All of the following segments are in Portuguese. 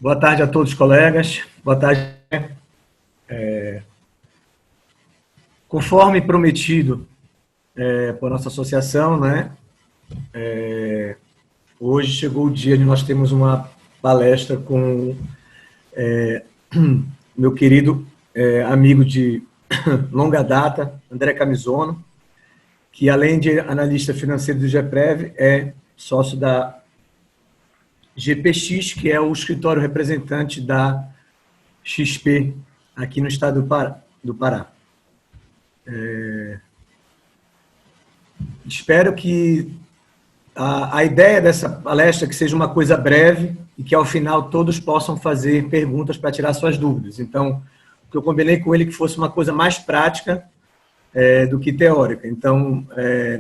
Boa tarde a todos os colegas. Boa tarde. Conforme prometido por nossa associação, né? Hoje chegou o dia de nós termos uma palestra com meu querido amigo de longa data, André Camizono, que além de analista financeiro do GEPREV, é sócio da GPX, que é o escritório representante da XP aqui no estado do Pará. Espero que a ideia dessa palestra que seja uma coisa breve e que ao final todos possam fazer perguntas para tirar suas dúvidas. Então, o que eu combinei com ele que fosse uma coisa mais prática do que teórica. Então,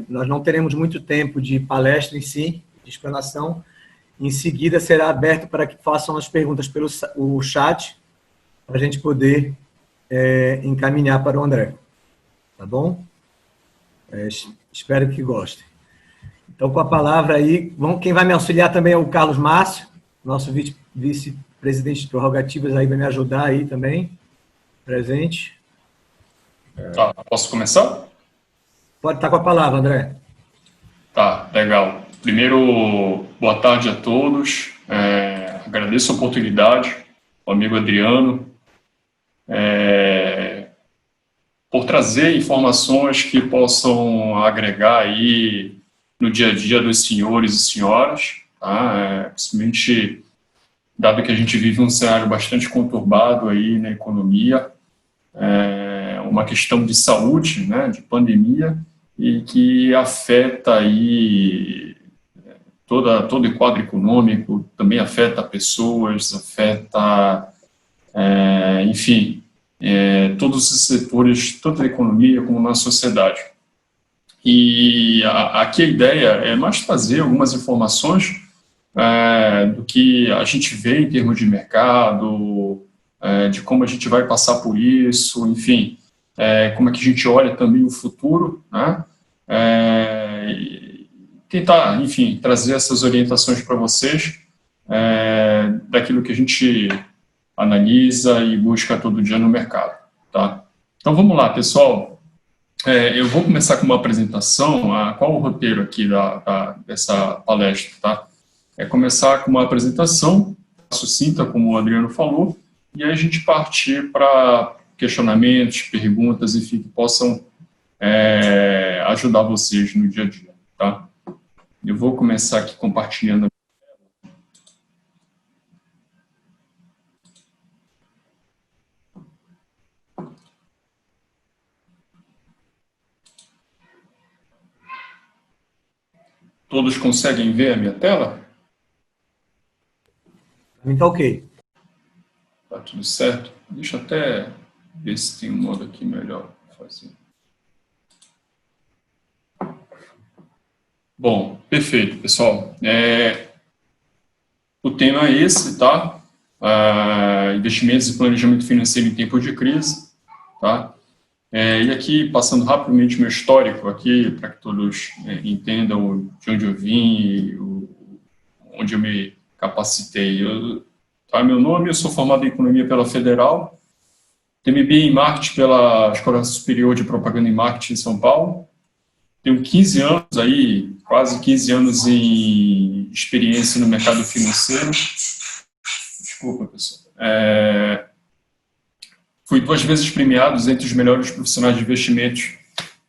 nós não teremos muito tempo de palestra em si, de explanação. Em seguida, será aberto para que façam as perguntas pelo o chat, para a gente poder encaminhar para o André. Tá bom? Espero que gostem. Então, com a palavra aí, quem vai me auxiliar também é o Carlos Márcio, nosso vice-presidente de prerrogativas, aí vai me ajudar aí também, presente. Tá, posso começar? Pode estar com a palavra, André. Tá, legal. Primeiro, boa tarde a todos. Agradeço a oportunidade, ao amigo Adriano, por trazer informações que possam agregar aí no dia a dia dos senhores e senhoras, tá? Principalmente dado que a gente vive um cenário bastante conturbado aí na economia, uma questão de saúde, né, de pandemia, e que afeta aí todo o quadro econômico, também afeta pessoas, afeta, enfim, todos os setores, tanto da economia como na sociedade. E aqui a ideia é mais trazer algumas informações do que a gente vê em termos de mercado, de como a gente vai passar por isso, enfim, como é que a gente olha também o futuro, né? Tentar, enfim, trazer essas orientações para vocês daquilo que a gente analisa e busca todo dia no mercado, tá? Então vamos lá, pessoal. Eu vou começar com uma apresentação. Qual o roteiro aqui dessa palestra, tá? É começar com uma apresentação sucinta, como o Adriano falou, e aí a gente partir para questionamentos, perguntas, enfim, que possam ajudar vocês no dia a dia, tá? Eu vou começar aqui compartilhando. Todos conseguem ver a minha tela? Tá ok. Tá tudo certo? Deixa eu até ver se tem um modo aqui melhor para fazer. Bom, perfeito, pessoal. O tema é esse, tá? Investimentos e planejamento financeiro em tempos de crise, tá? E aqui, passando rapidamente o meu histórico aqui, para que todos entendam de onde eu vim, onde eu me capacitei. Meu nome, eu sou formado em Economia pela Federal, tenho MBA em Marketing pela Escola Superior de Propaganda e Marketing em São Paulo, tenho 15 anos aí, quase 15 anos em experiência no mercado financeiro. Desculpa, pessoal. Fui 2 vezes premiado entre os melhores profissionais de investimentos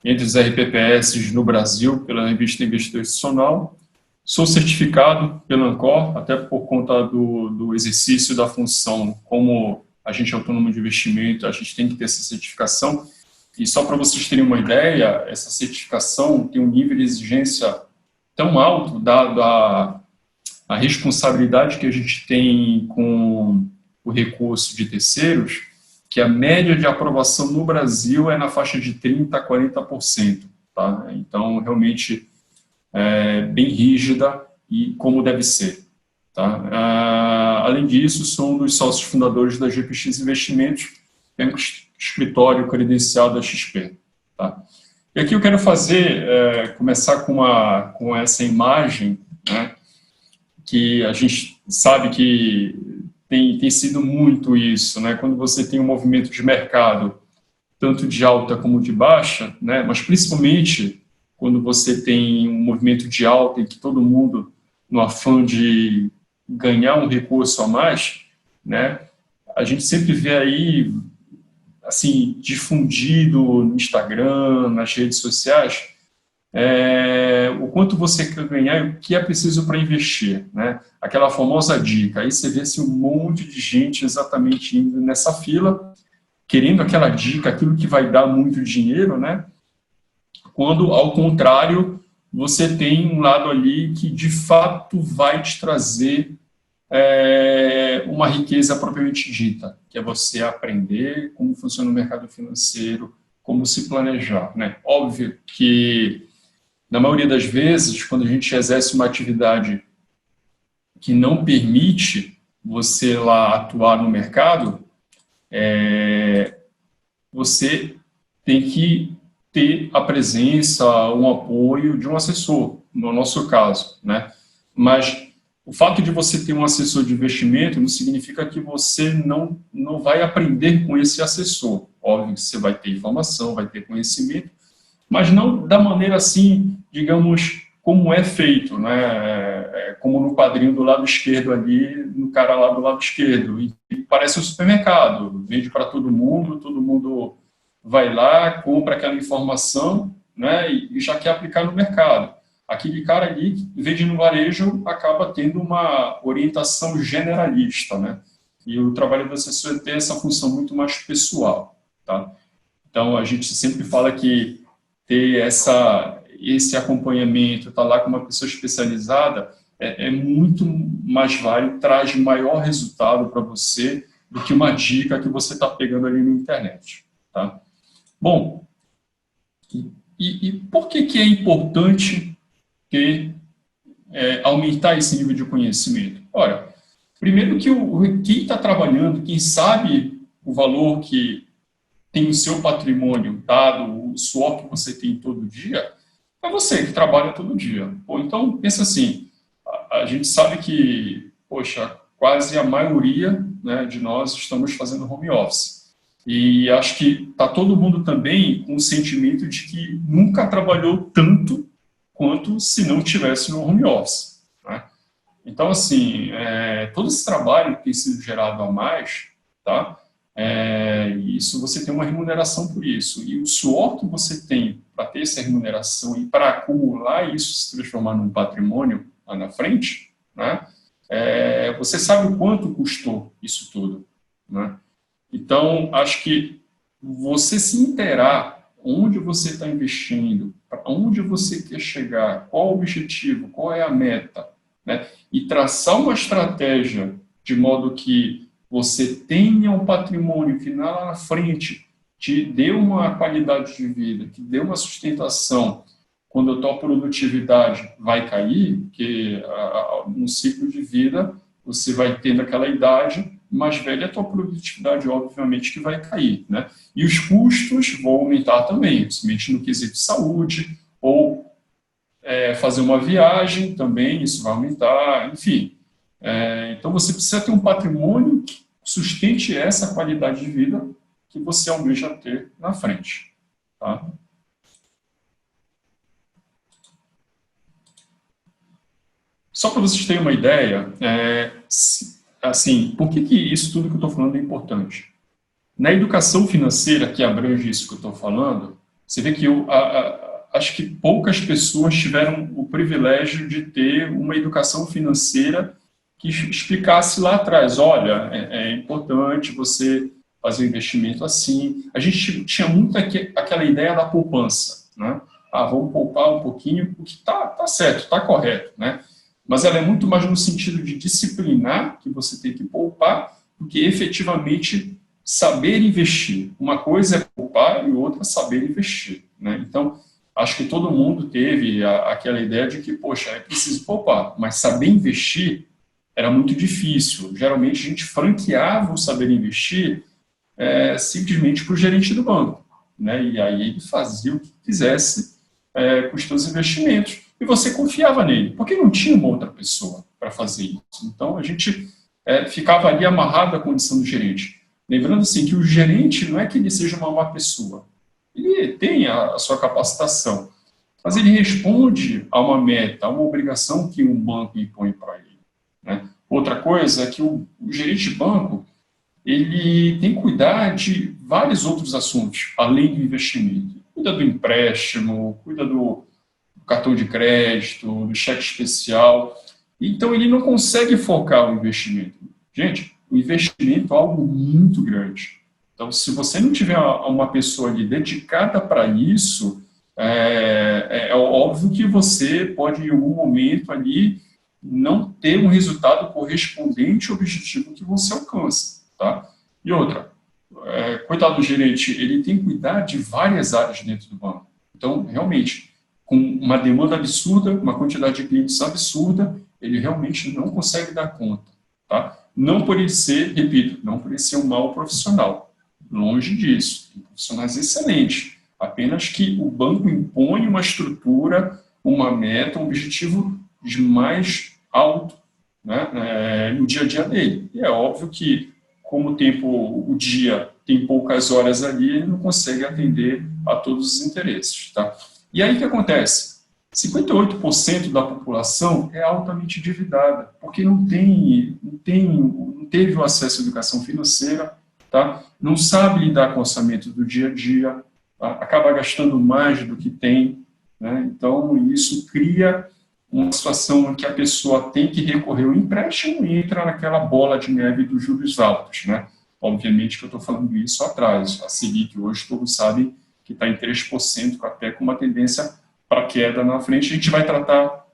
entre os RPPS no Brasil, pela revista Investidor Institucional. Sou certificado pela Ancor, até por conta do exercício da função. Como agente autônomo de investimento, a gente tem que ter essa certificação. E só para vocês terem uma ideia, essa certificação tem um nível de exigência tão alto, dado a responsabilidade que a gente tem com o recurso de terceiros, que a média de aprovação no Brasil é na faixa de 30% a 40%. Tá? Então, realmente, bem rígida e como deve ser. Tá? Além disso, sou um dos sócios fundadores da GPX Investimentos, que é um escritório credenciado da XP. Tá? E aqui eu quero começar com essa imagem, né, que a gente sabe que tem sido muito isso, né? Quando você tem um movimento de mercado, tanto de alta como de baixa, né? Mas principalmente quando você tem um movimento de alta em que todo mundo, no afã de ganhar um recurso a mais, né? A gente sempre vê aí, assim, difundido no Instagram, nas redes sociais, o quanto você quer ganhar e o que é preciso para investir, né? Aquela famosa dica. Aí você vê assim, um monte de gente exatamente indo nessa fila, querendo aquela dica, aquilo que vai dar muito dinheiro, né? Quando, ao contrário, você tem um lado ali que, de fato, vai te trazer uma riqueza propriamente dita, que é você aprender como funciona o mercado financeiro, como se planejar, né? Óbvio que, na maioria das vezes, quando a gente exerce uma atividade que não permite você lá atuar no mercado, você tem que ter a presença, um apoio de um assessor, no nosso caso, né? Mas o fato de você ter um assessor de investimento não significa que você não vai aprender com esse assessor. Óbvio que você vai ter informação, vai ter conhecimento, mas não da maneira assim, digamos, como é feito, né? Como no quadrinho do lado esquerdo ali, no cara lá do lado esquerdo. E parece um supermercado, vende para todo mundo vai lá, compra aquela informação, né? E já quer aplicar no mercado. Aquele cara ali, que vende no varejo, acaba tendo uma orientação generalista, né? E o trabalho do assessor tem essa função muito mais pessoal, tá? Então, a gente sempre fala que ter esse acompanhamento, estar lá com uma pessoa especializada, é muito mais válido, traz maior resultado para você do que uma dica que você está pegando ali na internet. Tá? Bom, e por que é importante aumentar esse nível de conhecimento? Olha, primeiro que quem está trabalhando, quem sabe o valor que tem o seu patrimônio dado, o suor que você tem todo dia, é você que trabalha todo dia. Pô, então, pensa assim, a gente sabe que, poxa, quase a maioria, né, de nós estamos fazendo home office. E acho que está todo mundo também com o sentimento de que nunca trabalhou tanto quanto se não tivesse no home office. Né? Então, assim, todo esse trabalho que tem sido gerado a mais, tá? Isso você tem uma remuneração por isso. E o suor que você tem para ter essa remuneração e para acumular isso, se transformar num patrimônio lá na frente, né? Você sabe o quanto custou isso tudo. Né? Então, acho que você se inteirar onde você está investindo, para onde você quer chegar, qual o objetivo, qual é a meta, né? E traçar uma estratégia de modo que você tenha um patrimônio que lá na frente te dê uma qualidade de vida, que dê uma sustentação quando a tua produtividade vai cair, porque no ciclo de vida você vai tendo aquela idade mais velha, a tua produtividade obviamente que vai cair, né? E os custos vão aumentar também, principalmente no quesito de saúde, ou fazer uma viagem também, isso vai aumentar, enfim. Então você precisa ter um patrimônio que sustente essa qualidade de vida que você almeja ter na frente. Tá? Só para vocês terem uma ideia, assim, por que isso tudo que eu estou falando é importante? Na educação financeira, que abrange isso que eu estou falando, você vê que acho que poucas pessoas tiveram o privilégio de ter uma educação financeira que explicasse lá atrás, olha, é importante você fazer um investimento assim. A gente tinha muito aquela ideia da poupança, né? Vamos poupar um pouquinho, o que está certo, está correto, né? Mas ela é muito mais no sentido de disciplinar, que você tem que poupar, do que efetivamente saber investir. Uma coisa é poupar e outra é saber investir, né? Então, acho que todo mundo teve aquela ideia de que, poxa, é preciso poupar, mas saber investir era muito difícil. Geralmente a gente franqueava o saber investir simplesmente para o gerente do banco, né? E aí ele fazia o que quisesse com os seus investimentos. E você confiava nele, porque não tinha uma outra pessoa para fazer isso. Então a gente ficava ali amarrado à condição do gerente. Lembrando assim, que o gerente não é que ele seja uma má pessoa. Ele tem a sua capacitação, mas ele responde a uma meta, a uma obrigação que um banco impõe para ele, né? Outra coisa é que o gerente de banco, ele tem que cuidar de vários outros assuntos, além do investimento. Cuida do empréstimo, cuida do cartão de crédito, do cheque especial. Então, ele não consegue focar o investimento. Gente, o investimento é algo muito grande. Então, se você não tiver uma pessoa ali dedicada para isso, é óbvio que você pode, em algum momento ali, não ter um resultado correspondente ao objetivo que você alcança, tá? E outra, coitado do gerente, ele tem que cuidar de várias áreas dentro do banco. Então, realmente, com uma demanda absurda, uma quantidade de clientes absurda, ele realmente não consegue dar conta, tá? Não por ele ser, repito, não por ele ser um mau profissional. Longe disso. Tem profissionais excelentes. Apenas que o banco impõe uma estrutura, uma meta, um objetivo de mais alto, né, no dia a dia dele. E é óbvio que, como o dia tem poucas horas ali, ele não consegue atender a todos os interesses, tá? E aí o que acontece? 58% da população é altamente endividada, porque não teve o acesso à educação financeira, tá? Não sabe lidar com o orçamento do dia a dia, tá? Acaba gastando mais do que tem, né? Então, isso cria uma situação em que a pessoa tem que recorrer ao empréstimo e entra naquela bola de neve dos juros altos, né? Obviamente que eu estou falando isso atrás. A Selic hoje todos sabem que está em 3%, até com uma tendência para queda na frente. A gente vai tratar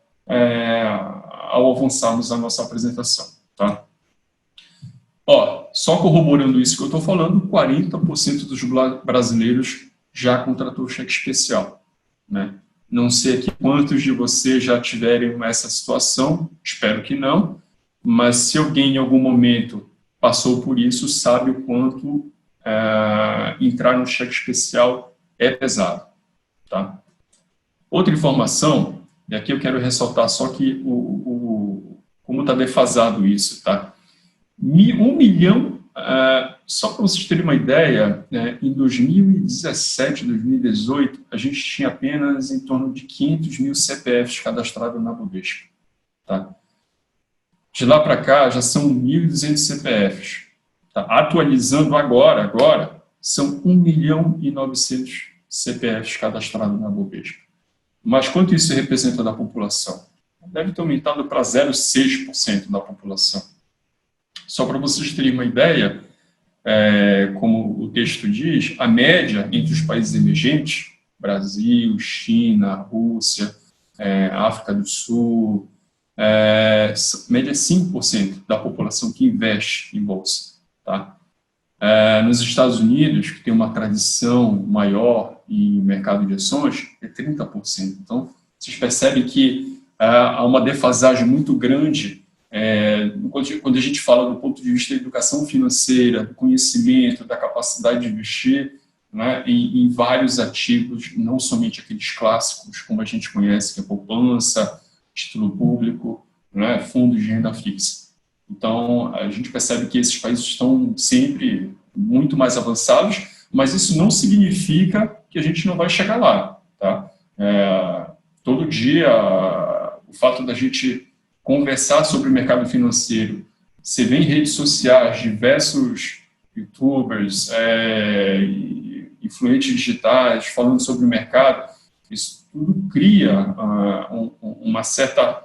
ao avançarmos a nossa apresentação, tá? Só corroborando isso que eu estou falando, 40% dos brasileiros já contratou cheque especial, né? Não sei aqui quantos de vocês já tiveram essa situação, espero que não, mas se alguém em algum momento passou por isso, sabe o quanto entrar no cheque especial é pesado, tá? Outra informação, e aqui eu quero ressaltar só que como está defasado isso, tá? 1 milhão, só para vocês terem uma ideia, em 2017, 2018, a gente tinha apenas em torno de 500 mil CPFs cadastrados na Bovespa, tá? De lá para cá, já são 1.200 CPFs. Tá? Atualizando agora, são 1.900.000 CPFs cadastrados na Bovespa. Mas quanto isso representa da população? Deve ter aumentado para 0,6% da população. Só para vocês terem uma ideia, como o texto diz, a média entre os países emergentes, Brasil, China, Rússia, África do Sul, média 5% da população que investe em bolsa, tá? Nos Estados Unidos, que tem uma tradição maior em mercado de ações, é 30%. Então, vocês percebem que há uma defasagem muito grande quando a gente fala do ponto de vista da educação financeira, do conhecimento, da capacidade de investir, né, em vários ativos, não somente aqueles clássicos, como a gente conhece, que é poupança, título público, né, fundos de renda fixa. Então, a gente percebe que esses países estão sempre muito mais avançados, mas isso não significa que a gente não vai chegar lá, tá? Todo dia, o fato da gente conversar sobre o mercado financeiro, você vê em redes sociais diversos youtubers, influentes digitais falando sobre o mercado, isso tudo cria uma certa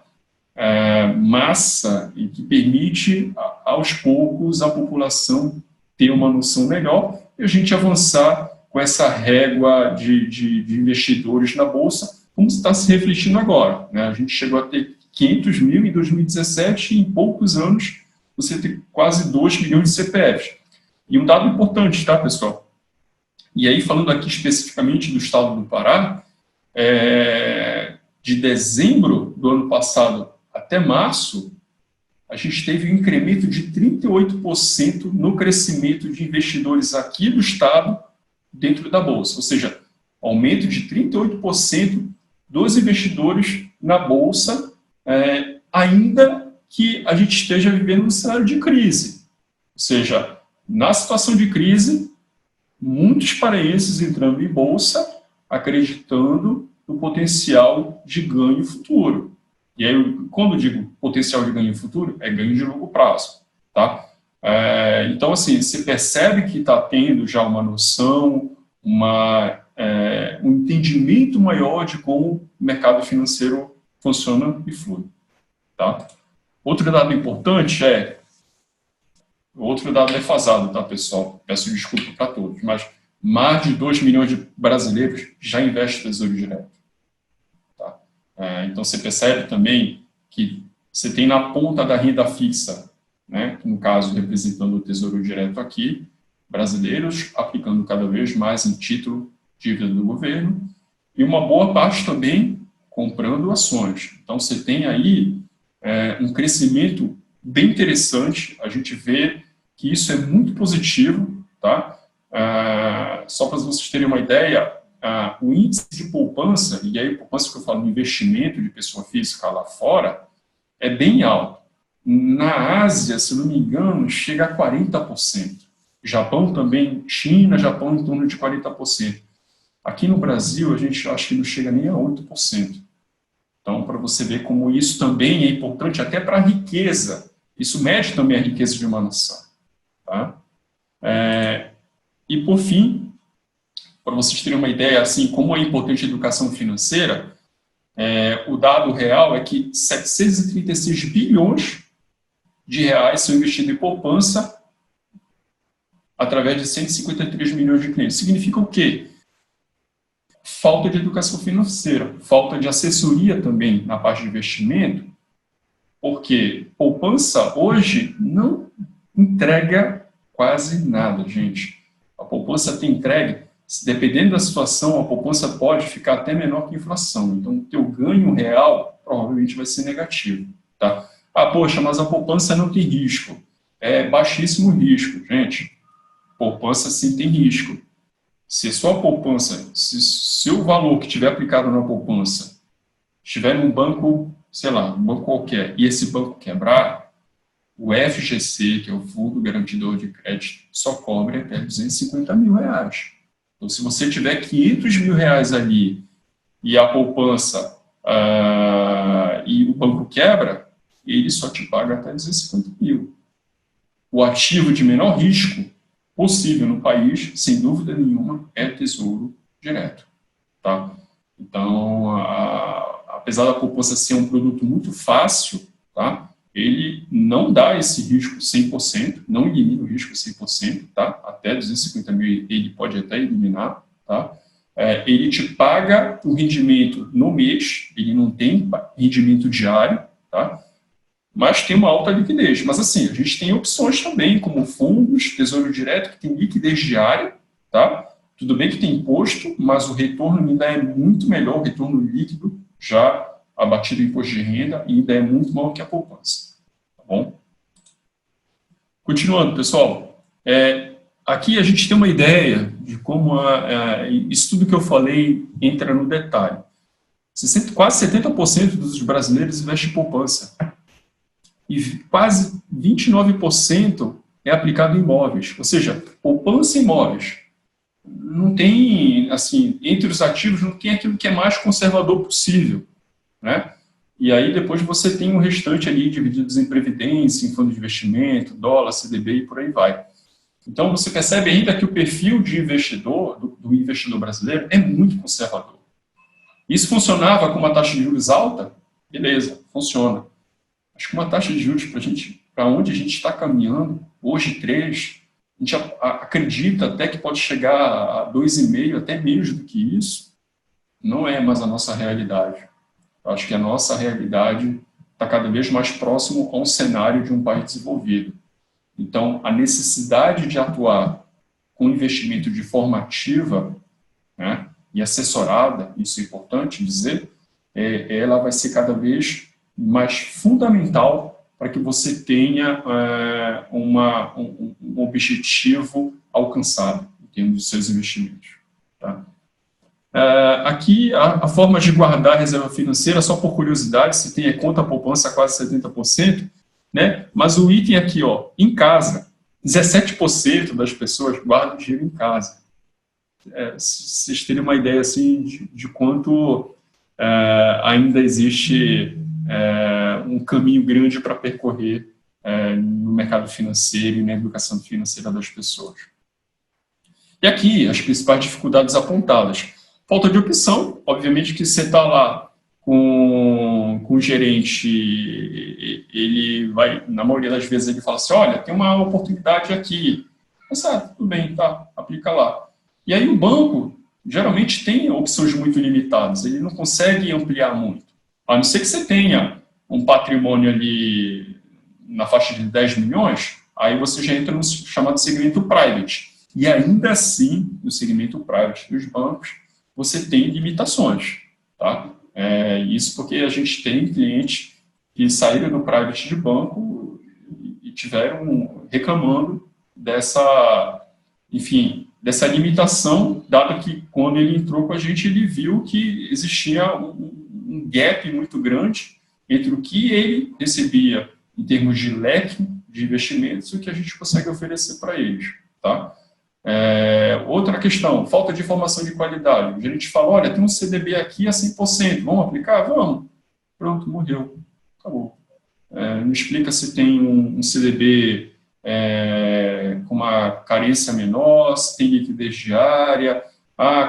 massa e que permite, aos poucos, a população ter uma noção melhor e a gente avançar com essa régua de investidores na Bolsa, como está se refletindo agora, né? A gente chegou a ter 500 mil em 2017 e em poucos anos você tem quase 2 milhões de CPFs. E um dado importante, tá, pessoal? E aí, falando aqui especificamente do estado do Pará, de dezembro do ano passado até março, a gente teve um incremento de 38% no crescimento de investidores aqui do estado dentro da Bolsa. Ou seja, aumento de 38% dos investidores na Bolsa, ainda que a gente esteja vivendo um cenário de crise. Ou seja, na situação de crise, muitos paraenses entrando em bolsa, acreditando no potencial de ganho futuro. E aí, quando eu digo potencial de ganho futuro, é ganho de longo prazo, tá? Então, assim, você percebe que está tendo já uma noção, um entendimento maior de como o mercado financeiro funciona e flui, tá? Outro dado importante outro dado defasado, tá, pessoal? Peço desculpa para todos, mas mais de 2 milhões de brasileiros já investem em tesouro direto. Tá? Então, você percebe também que você tem na ponta da renda fixa, né, no caso, representando o tesouro direto aqui, brasileiros aplicando cada vez mais em título dívida do governo, e uma boa parte também comprando ações. Então, você tem aí um crescimento bem interessante, a gente vê que isso é muito positivo, tá? Só para vocês terem uma ideia, o índice de poupança, e aí poupança que eu falo, investimento de pessoa física lá fora, é bem alto. Na Ásia, se não me engano, chega a 40%. Japão também, China, Japão em torno de 40%. Aqui no Brasil, a gente acha que não chega nem a 8%. Então, para você ver como isso também é importante até para a riqueza. Isso mede também a riqueza de uma nação. Tá? E, por fim, para vocês terem uma ideia, assim, como é importante a educação financeira, o dado real é que 736 bilhões de reais são investidos em poupança através de 153 milhões de clientes. Significa o quê? Falta de educação financeira, falta de assessoria também na parte de investimento, porque poupança hoje não entrega quase nada, gente. A poupança tem entregue, dependendo da situação, a poupança pode ficar até menor que a inflação. Então, o teu ganho real provavelmente vai ser negativo. Tá? Poxa, mas a poupança não tem risco. É baixíssimo risco, gente. Poupança sim tem risco. Se sua poupança, se o valor que tiver aplicado na poupança estiver num banco, sei lá, um banco qualquer, e esse banco quebrar, o FGC, que é o Fundo Garantidor de Crédito, só cobre até 250 mil reais. Então, se você tiver 500 mil reais ali e a poupança e o banco quebra, ele só te paga até 250 mil. O ativo de menor risco possível no país, sem dúvida nenhuma, é tesouro direto. Tá? Então, apesar da poupança ser um produto muito fácil, tá? Ele não dá esse risco 100%, não elimina o risco 100%, tá? Até 250 mil ele pode até eliminar. Tá? Ele te paga o rendimento no mês, ele não tem rendimento diário, tá? Mas tem uma alta liquidez. Mas assim, a gente tem opções também, como fundos, tesouro direto, que tem liquidez diária, tá? Tudo bem que tem imposto, mas o retorno ainda é muito melhor, o retorno líquido, já abatido o imposto de renda, e ainda é muito maior que a poupança. Tá bom? Continuando, pessoal. Aqui a gente tem uma ideia de como isso tudo que eu falei entra no detalhe. Quase 70% dos brasileiros investem em poupança. E quase 29% é aplicado em imóveis, ou seja, poupança em imóveis. Não tem, assim, entre os ativos, não tem aquilo que é mais conservador possível, né? E aí depois você tem o restante ali divididos em previdência, em fundo de investimento, dólar, CDB e por aí vai. Então você percebe ainda que o perfil de investidor, do investidor brasileiro, é muito conservador. Isso funcionava com uma taxa de juros alta? Beleza, funciona. Acho que uma taxa de juros para onde a gente está caminhando, hoje 3, a gente acredita até que pode chegar a 2,5, até menos do que isso, não é mais a nossa realidade. Eu acho que a nossa realidade está cada vez mais próximo a um cenário de um país desenvolvido. Então, a necessidade de atuar com investimento de forma ativa, né, e assessorada, isso é importante dizer, ela vai ser cada vez mais fundamental para que você tenha um objetivo alcançado em termos dos seus investimentos. Tá? Aqui, a forma de guardar a reserva financeira, só por curiosidade, se tem conta poupança quase 70%, né? Mas o item aqui, ó, em casa, 17% das pessoas guardam dinheiro em casa. Se vocês terem uma ideia assim, de quanto ainda existe um caminho grande para percorrer no mercado financeiro e na educação financeira das pessoas. E aqui, as principais dificuldades apontadas. Falta de opção, obviamente que você está lá com o gerente, ele vai, na maioria das vezes, ele fala assim, olha, tem uma oportunidade aqui. Mas, tudo bem, tá, aplica lá. E aí o banco, geralmente, tem opções muito limitadas, ele não consegue ampliar muito. A não ser que você tenha um patrimônio ali na faixa de 10 milhões, aí você já entra no chamado segmento private. E ainda assim, no segmento private dos bancos, você tem limitações, tá? Isso porque a gente tem clientes que saíram do private de banco e tiveram reclamando dessa limitação, dado que quando ele entrou com a gente, ele viu que existia um gap muito grande entre o que ele recebia em termos de leque de investimentos e o que a gente consegue oferecer para eles, tá? Outra questão, falta de informação de qualidade. O gerente fala, olha, tem um CDB aqui a 100%, vamos aplicar? Vamos. Pronto, morreu. Acabou. Me explica se tem um CDB com uma carência menor, se tem liquidez diária,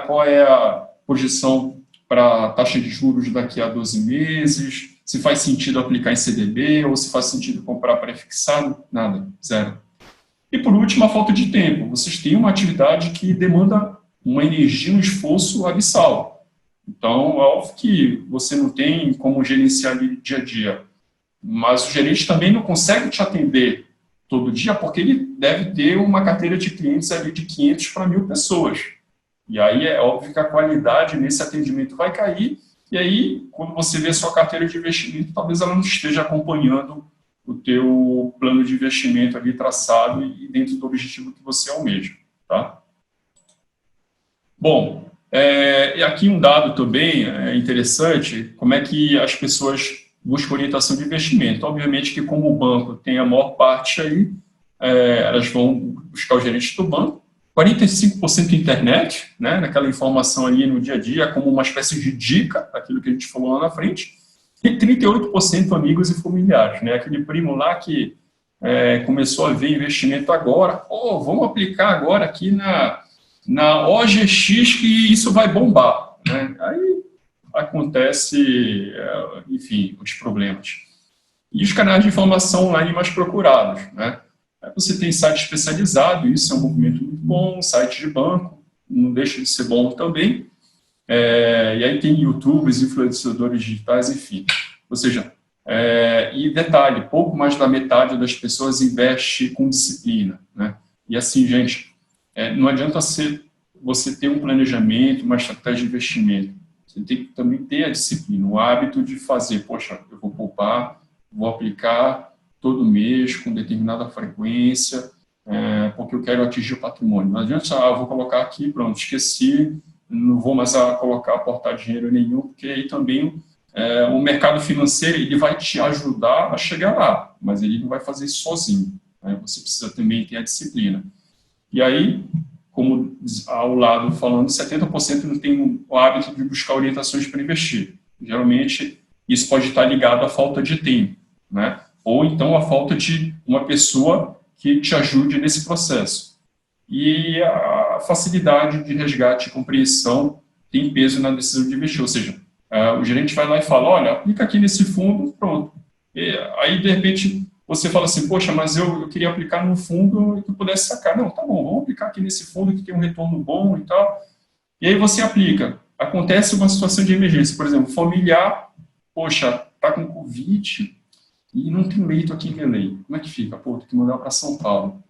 qual é a projeção para a taxa de juros daqui a 12 meses, se faz sentido aplicar em CDB ou se faz sentido comprar pré-fixado, nada, zero. E, por último, a falta de tempo. Vocês têm uma atividade que demanda uma energia, um esforço abissal. Então, é óbvio que você não tem como gerenciar ali dia a dia. Mas o gerente também não consegue te atender todo dia, porque ele deve ter uma carteira de clientes ali de 500 para 1.000 pessoas. E aí é óbvio que a qualidade nesse atendimento vai cair, e aí, quando você vê a sua carteira de investimento, talvez ela não esteja acompanhando o teu plano de investimento ali traçado e dentro do objetivo que você almeja, tá? Bom, e aqui um dado também interessante, como é que as pessoas buscam orientação de investimento. Obviamente que como o banco tem a maior parte aí, elas vão buscar o gerente do banco, 45% internet, né, naquela informação ali no dia a dia, como uma espécie de dica, aquilo que a gente falou lá na frente, e 38% amigos e familiares, né? Aquele primo lá que começou a ver investimento agora, vamos aplicar agora aqui na OGX que isso vai bombar, né? Aí acontece, enfim, os problemas. E os canais de informação online mais procurados, né? Você tem site especializado, isso é um movimento muito bom, site de banco, não deixa de ser bom também. E aí tem YouTubers, influenciadores digitais, enfim. Ou seja, e detalhe, pouco mais da metade das pessoas investe com disciplina, né? E assim, gente, não adianta você ter um planejamento, uma estratégia de investimento. Você tem que também ter a disciplina, o hábito de fazer, poxa, eu vou poupar, vou aplicar todo mês com determinada frequência, porque eu quero atingir o patrimônio. Não adianta, eu vou colocar aqui, pronto, esqueci, não vou mais aportar dinheiro nenhum, porque aí também o mercado financeiro ele vai te ajudar a chegar lá, mas ele não vai fazer isso sozinho, né? Você precisa também ter a disciplina. E aí, como ao lado falando, 70% não tem o hábito de buscar orientações para investir. Geralmente, isso pode estar ligado à falta de tempo, né? Ou então a falta de uma pessoa que te ajude nesse processo. E a facilidade de resgate e compreensão tem peso na decisão de investir, ou seja, o gerente vai lá e fala, olha, aplica aqui nesse fundo, pronto. E aí, de repente, você fala assim, poxa, mas eu queria aplicar num fundo que pudesse sacar. Não, tá bom, vamos aplicar aqui nesse fundo que tem um retorno bom e tal. E aí você aplica. Acontece uma situação de emergência, por exemplo, familiar, poxa, tá com Covid e não tem leito aqui em Belém. Como é que fica? Pô, tem que mandar para São Paulo.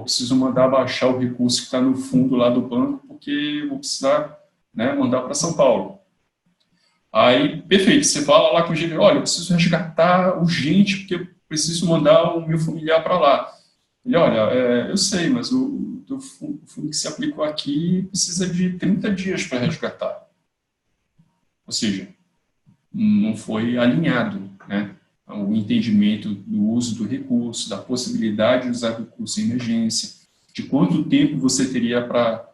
Preciso mandar baixar o recurso que está no fundo lá do banco, porque vou precisar, né, mandar para São Paulo. Aí, perfeito, você fala lá com o gerente, olha, eu preciso resgatar urgente, porque eu preciso mandar o meu familiar para lá. Ele, olha, eu sei, mas o fundo que se aplicou aqui precisa de 30 dias para resgatar. Ou seja, não foi alinhado, né? o entendimento do uso do recurso, da possibilidade de usar recurso em emergência, de quanto tempo você teria para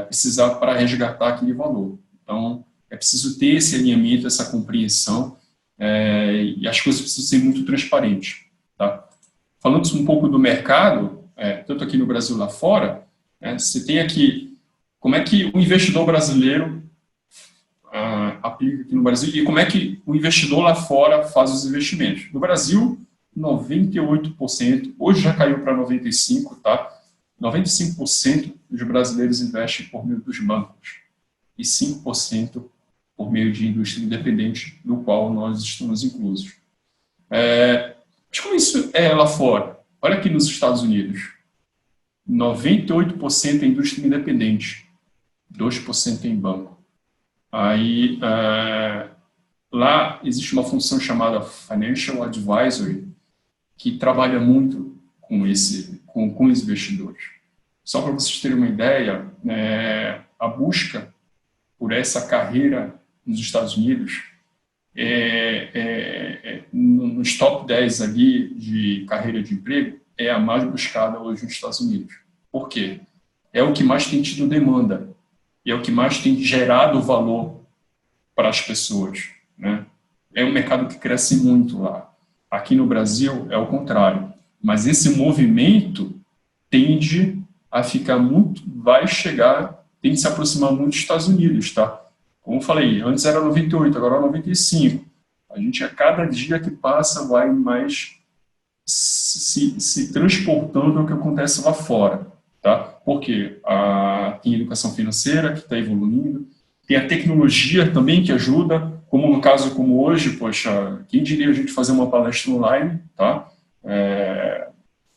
precisar para resgatar aquele valor. Então, é preciso ter esse alinhamento, essa compreensão, e as coisas precisam ser muito transparentes. Tá? Falando um pouco do mercado, tanto aqui no Brasil lá fora, você tem aqui como é que o investidor brasileiro aplica aqui no Brasil e como é que o investidor lá fora faz os investimentos. No Brasil, 98%, hoje já caiu para 95%, tá? 95% dos brasileiros investem por meio dos bancos e 5% por meio de indústria independente, no qual nós estamos inclusos. Mas como isso é lá fora? Olha aqui nos Estados Unidos, 98% é indústria independente, 2% em banco. Aí, lá existe uma função chamada Financial Advisory, que trabalha muito com os investidores. Só para vocês terem uma ideia, a busca por essa carreira nos Estados Unidos, nos top 10 ali de carreira de emprego, é a mais buscada hoje nos Estados Unidos. Por quê? É o que mais tem tido demanda. E é o que mais tem gerado valor para as pessoas, né? É um mercado que cresce muito lá. Aqui no Brasil é o contrário. Mas esse movimento tende a ficar muito, tende a se aproximar muito dos Estados Unidos, tá? Como eu falei, antes era 98, agora é 95. A gente, a cada dia que passa, vai mais se transportando ao que acontece lá fora. Tá? Porque tem a educação financeira que está evoluindo, tem a tecnologia também que ajuda, como no caso como hoje, poxa, quem diria a gente fazer uma palestra online, tá?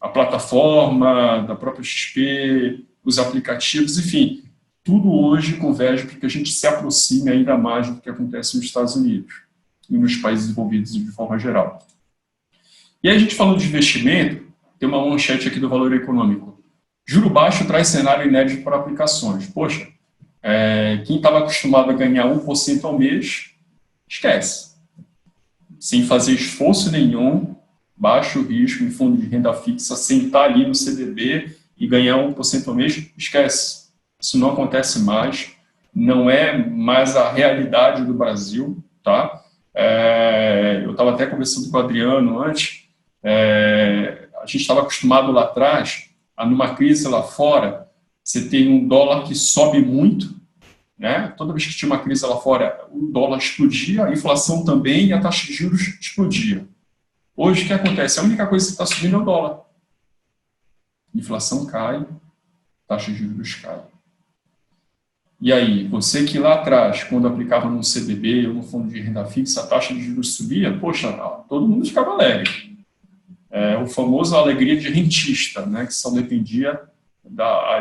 A plataforma da própria XP, os aplicativos, enfim, tudo hoje converge para que a gente se aproxime ainda mais do que acontece nos Estados Unidos e nos países desenvolvidos de forma geral. E aí a gente falando de investimento, tem uma manchete aqui do Valor Econômico. Juro baixo traz cenário inédito para aplicações. Poxa, quem estava acostumado a ganhar 1% ao mês, esquece. Sem fazer esforço nenhum, baixo risco em fundo de renda fixa, sentar ali no CDB e ganhar 1% ao mês, esquece. Isso não acontece mais, não é mais a realidade do Brasil, tá? Eu estava até conversando com o Adriano antes, a gente estava acostumado lá atrás, numa crise lá fora, você tem um dólar que sobe muito, né? Toda vez que tinha uma crise lá fora, o dólar explodia, a inflação também e a taxa de juros explodia. Hoje, o que acontece? A única coisa que está subindo é o dólar. Inflação cai, taxa de juros cai. E aí, você que lá atrás, quando aplicava no CDB ou no fundo de renda fixa, a taxa de juros subia, poxa, todo mundo ficava alegre. O famoso alegria de rentista, né, que só dependia da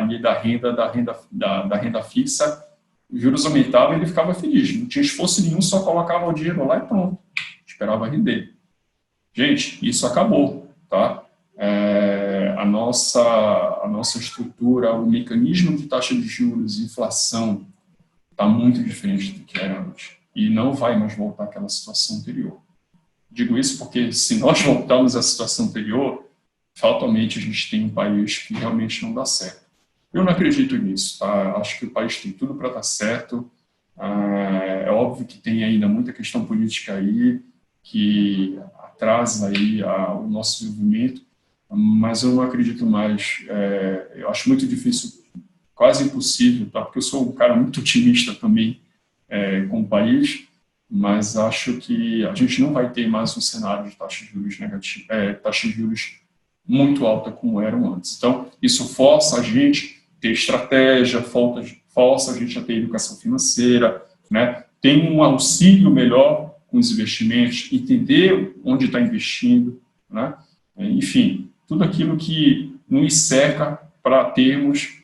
renda fixa, os juros aumentavam e ele ficava feliz, não tinha esforço nenhum, só colocava o dinheiro lá e pronto, esperava render. Gente, isso acabou, tá? A nossa estrutura, o mecanismo de taxa de juros e inflação está muito diferente do que era antes e não vai mais voltar àquela situação anterior. Digo isso porque, se nós voltarmos à situação anterior, fatalmente a gente tem um país que realmente não dá certo. Eu não acredito nisso, tá? Acho que o país tem tudo para dar certo. É óbvio que tem ainda muita questão política aí, que atrasa aí o nosso desenvolvimento, mas eu não acredito mais. Eu acho muito difícil, quase impossível, tá? Porque eu sou um cara muito otimista também com o país, mas acho que a gente não vai ter mais um cenário de taxa de juros negativa, taxa de juros muito alta como eram antes. Então, isso força a gente a ter estratégia, força a gente a ter educação financeira, né? Tem um auxílio melhor com os investimentos, entender onde está investindo, né? Enfim, tudo aquilo que nos cerca para termos,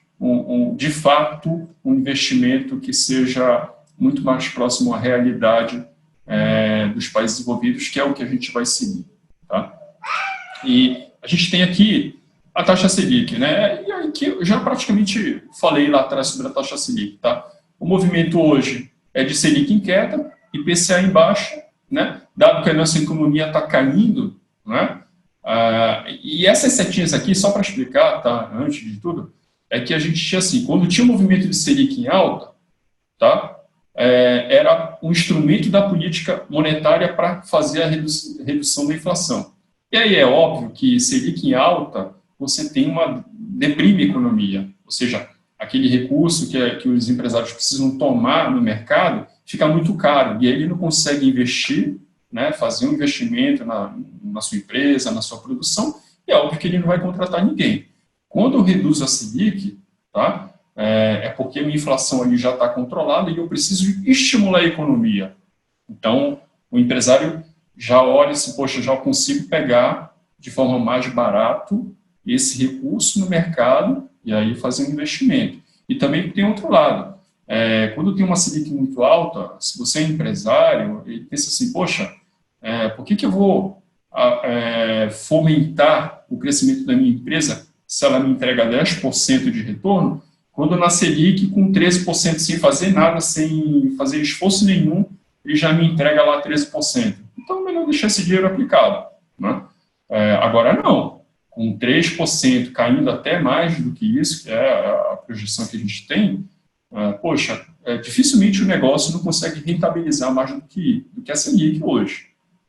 de fato, um investimento que seja muito mais próximo à realidade dos países desenvolvidos, que é o que a gente vai seguir. Tá? E a gente tem aqui a taxa Selic, né? E aqui eu já praticamente falei lá atrás sobre a taxa Selic. Tá? O movimento hoje é de Selic em queda, IPCA em baixa, né? dado que a nossa economia está caindo, né? E essas setinhas aqui, só para explicar, tá, antes de tudo, é que a gente tinha assim, quando tinha um movimento de Selic em alta, tá? Era um instrumento da política monetária para fazer a redução da inflação. E aí é óbvio que Selic em alta, você tem deprime a economia, ou seja, aquele recurso que os empresários precisam tomar no mercado fica muito caro, e aí ele não consegue investir, né, fazer um investimento na sua empresa, na sua produção, e é óbvio que ele não vai contratar ninguém. Quando eu reduzo a Selic, tá, porque a minha inflação ali já está controlada e eu preciso estimular a economia. Então, o empresário já olha assim, poxa, já consigo pegar de forma mais barato esse recurso no mercado e aí fazer um investimento. E também tem outro lado. Quando tem uma Selic muito alta, se você é empresário, ele pensa assim, poxa, por que eu vou fomentar o crescimento da minha empresa se ela me entrega 10% de retorno, quando na Selic, com 13% sem fazer nada, sem fazer esforço nenhum, ele já me entrega lá 13%. Então, é melhor deixar esse dinheiro aplicado, né? Agora, não. Com 3% caindo até mais do que isso, que é a projeção que a gente tem, poxa, dificilmente o negócio não consegue rentabilizar mais do que a Selic hoje.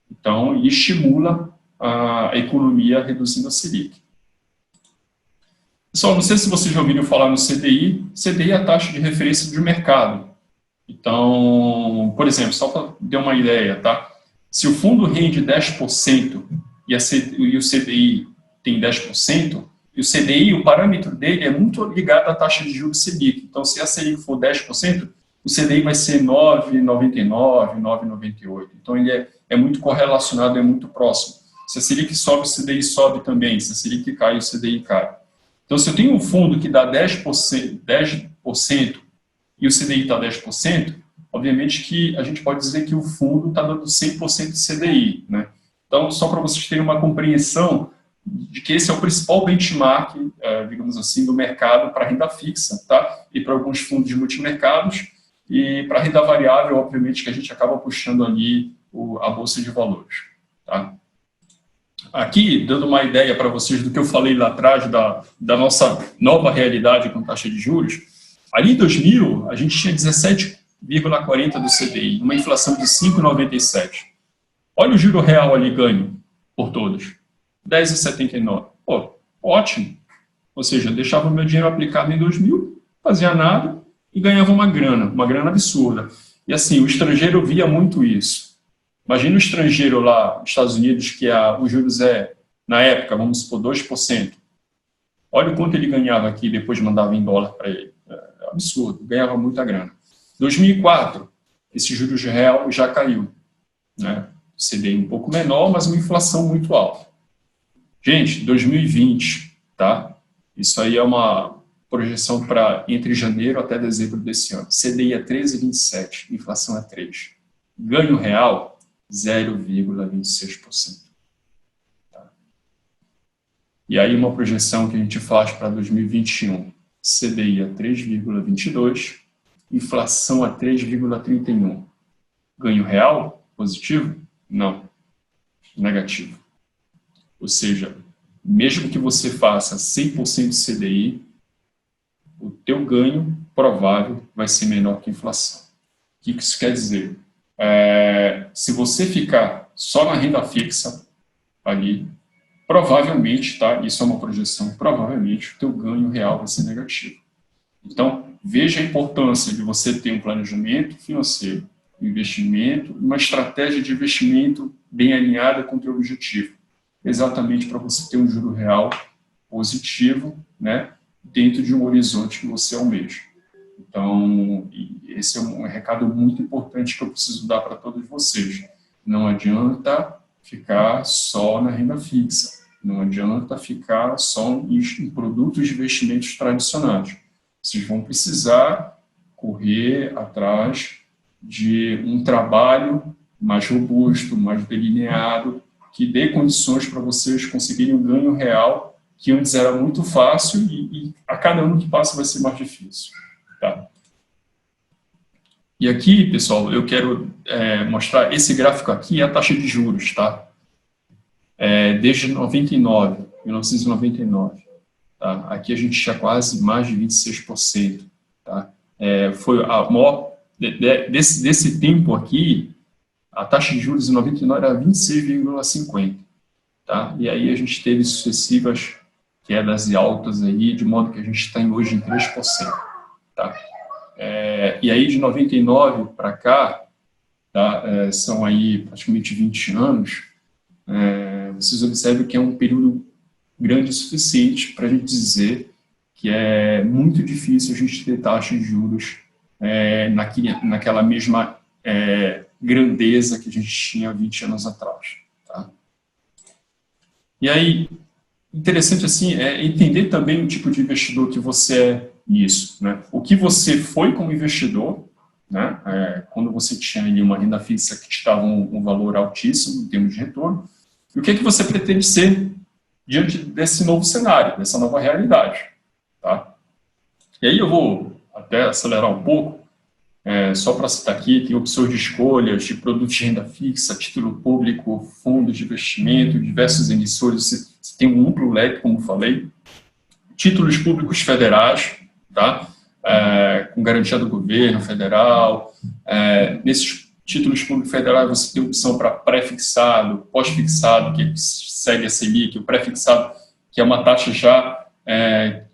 Então, estimula a economia reduzindo a Selic. Pessoal, não sei se vocês já ouviram falar no CDI. CDI é a taxa de referência de mercado. Então, por exemplo, só para ter uma ideia, tá? Se o fundo rende 10% e o CDI tem 10%, e o CDI, o parâmetro dele é muito ligado à taxa de juros Selic. Então, se a Selic for 10%, o CDI vai ser 9,99, 9,98. Então, ele é muito correlacionado, é muito próximo. Se a Selic sobe, o CDI sobe também. Se a Selic cai, o CDI cai. Então, se eu tenho um fundo que dá 10% e o CDI está 10%, obviamente que a gente pode dizer que o fundo está dando 100% de CDI, né? Então, só para vocês terem uma compreensão de que esse é o principal benchmark, digamos assim, do mercado para renda fixa, tá? E para alguns fundos de multimercados, e para renda variável, obviamente, que a gente acaba puxando ali a Bolsa de Valores, tá? Aqui, dando uma ideia para vocês do que eu falei lá atrás, da nossa nova realidade com taxa de juros, ali em 2000, a gente tinha 17,40 do CDI, uma inflação de 5,97. Olha o juro real ali ganho por todos, 10,79. Pô, ótimo. Ou seja, eu deixava o meu dinheiro aplicado em 2000, fazia nada e ganhava uma grana absurda. E assim, o estrangeiro via muito isso. Imagina o estrangeiro lá nos Estados Unidos, que os juros na época, vamos supor, 2%. Olha o quanto ele ganhava aqui e depois mandava em dólar para ele. É absurdo, ganhava muita grana. 2004, esse juros real já caiu, né? CDI um pouco menor, mas uma inflação muito alta. Gente, 2020, tá? Isso aí é uma projeção para entre janeiro até dezembro desse ano. CDI é 13,27, inflação é 3. Ganho real, 0,26%. Tá? E aí uma projeção que a gente faz para 2021, CDI a 3,22, inflação a 3,31. Ganho real, positivo? Não, negativo. Ou seja, mesmo que você faça 100% de CDI, o teu ganho provável vai ser menor que a inflação. O que isso quer dizer? Se você ficar só na renda fixa ali, provavelmente, tá? Isso é uma projeção, provavelmente o teu ganho real vai ser negativo. Então, veja a importância de você ter um planejamento financeiro, um investimento, uma estratégia de investimento bem alinhada com o teu objetivo, exatamente para você ter um juro real positivo, né, dentro de um horizonte que você almeja. Então, esse é um recado muito importante que eu preciso dar para todos vocês. Não adianta ficar só na renda fixa. Não adianta ficar só em produtos de investimentos tradicionais. Vocês vão precisar correr atrás de um trabalho mais robusto, mais delineado, que dê condições para vocês conseguirem um ganho real, que antes era muito fácil e a cada ano que passa vai ser mais difícil. Tá? E aqui, pessoal, eu quero mostrar esse gráfico aqui, é a taxa de juros, tá? Desde 1999, tá? Aqui a gente tinha quase mais de 26%, tá? Foi a maior, desse tempo aqui, a taxa de juros em 99 era 26,50, tá? E aí a gente teve sucessivas quedas e altas aí, de modo que a gente está hoje em 3%, tá? E aí de 99 para cá, tá? São aí praticamente 20 anos, vocês observam que é um período grande o suficiente para a gente dizer que é muito difícil a gente ter taxa de juros naquela mesma grandeza que a gente tinha 20 anos atrás, tá? E aí, interessante assim é entender também o tipo de investidor que você é nisso, né? O que você foi como investidor, né? Quando você tinha ali uma renda fixa que te dava um valor altíssimo em termos de retorno, e o que você pretende ser diante desse novo cenário, dessa nova realidade, tá? E aí eu vou até acelerar um pouco, só para citar aqui, tem opções de escolhas de produtos de renda fixa, título público, fundos de investimento, diversos emissores, você tem um amplo leque, como falei, títulos públicos federais, tá? Com garantia do governo federal, nesses títulos públicos federais você tem opção para pré-fixado, pós-fixado, que segue a Selic, o pré-fixado, que é uma taxa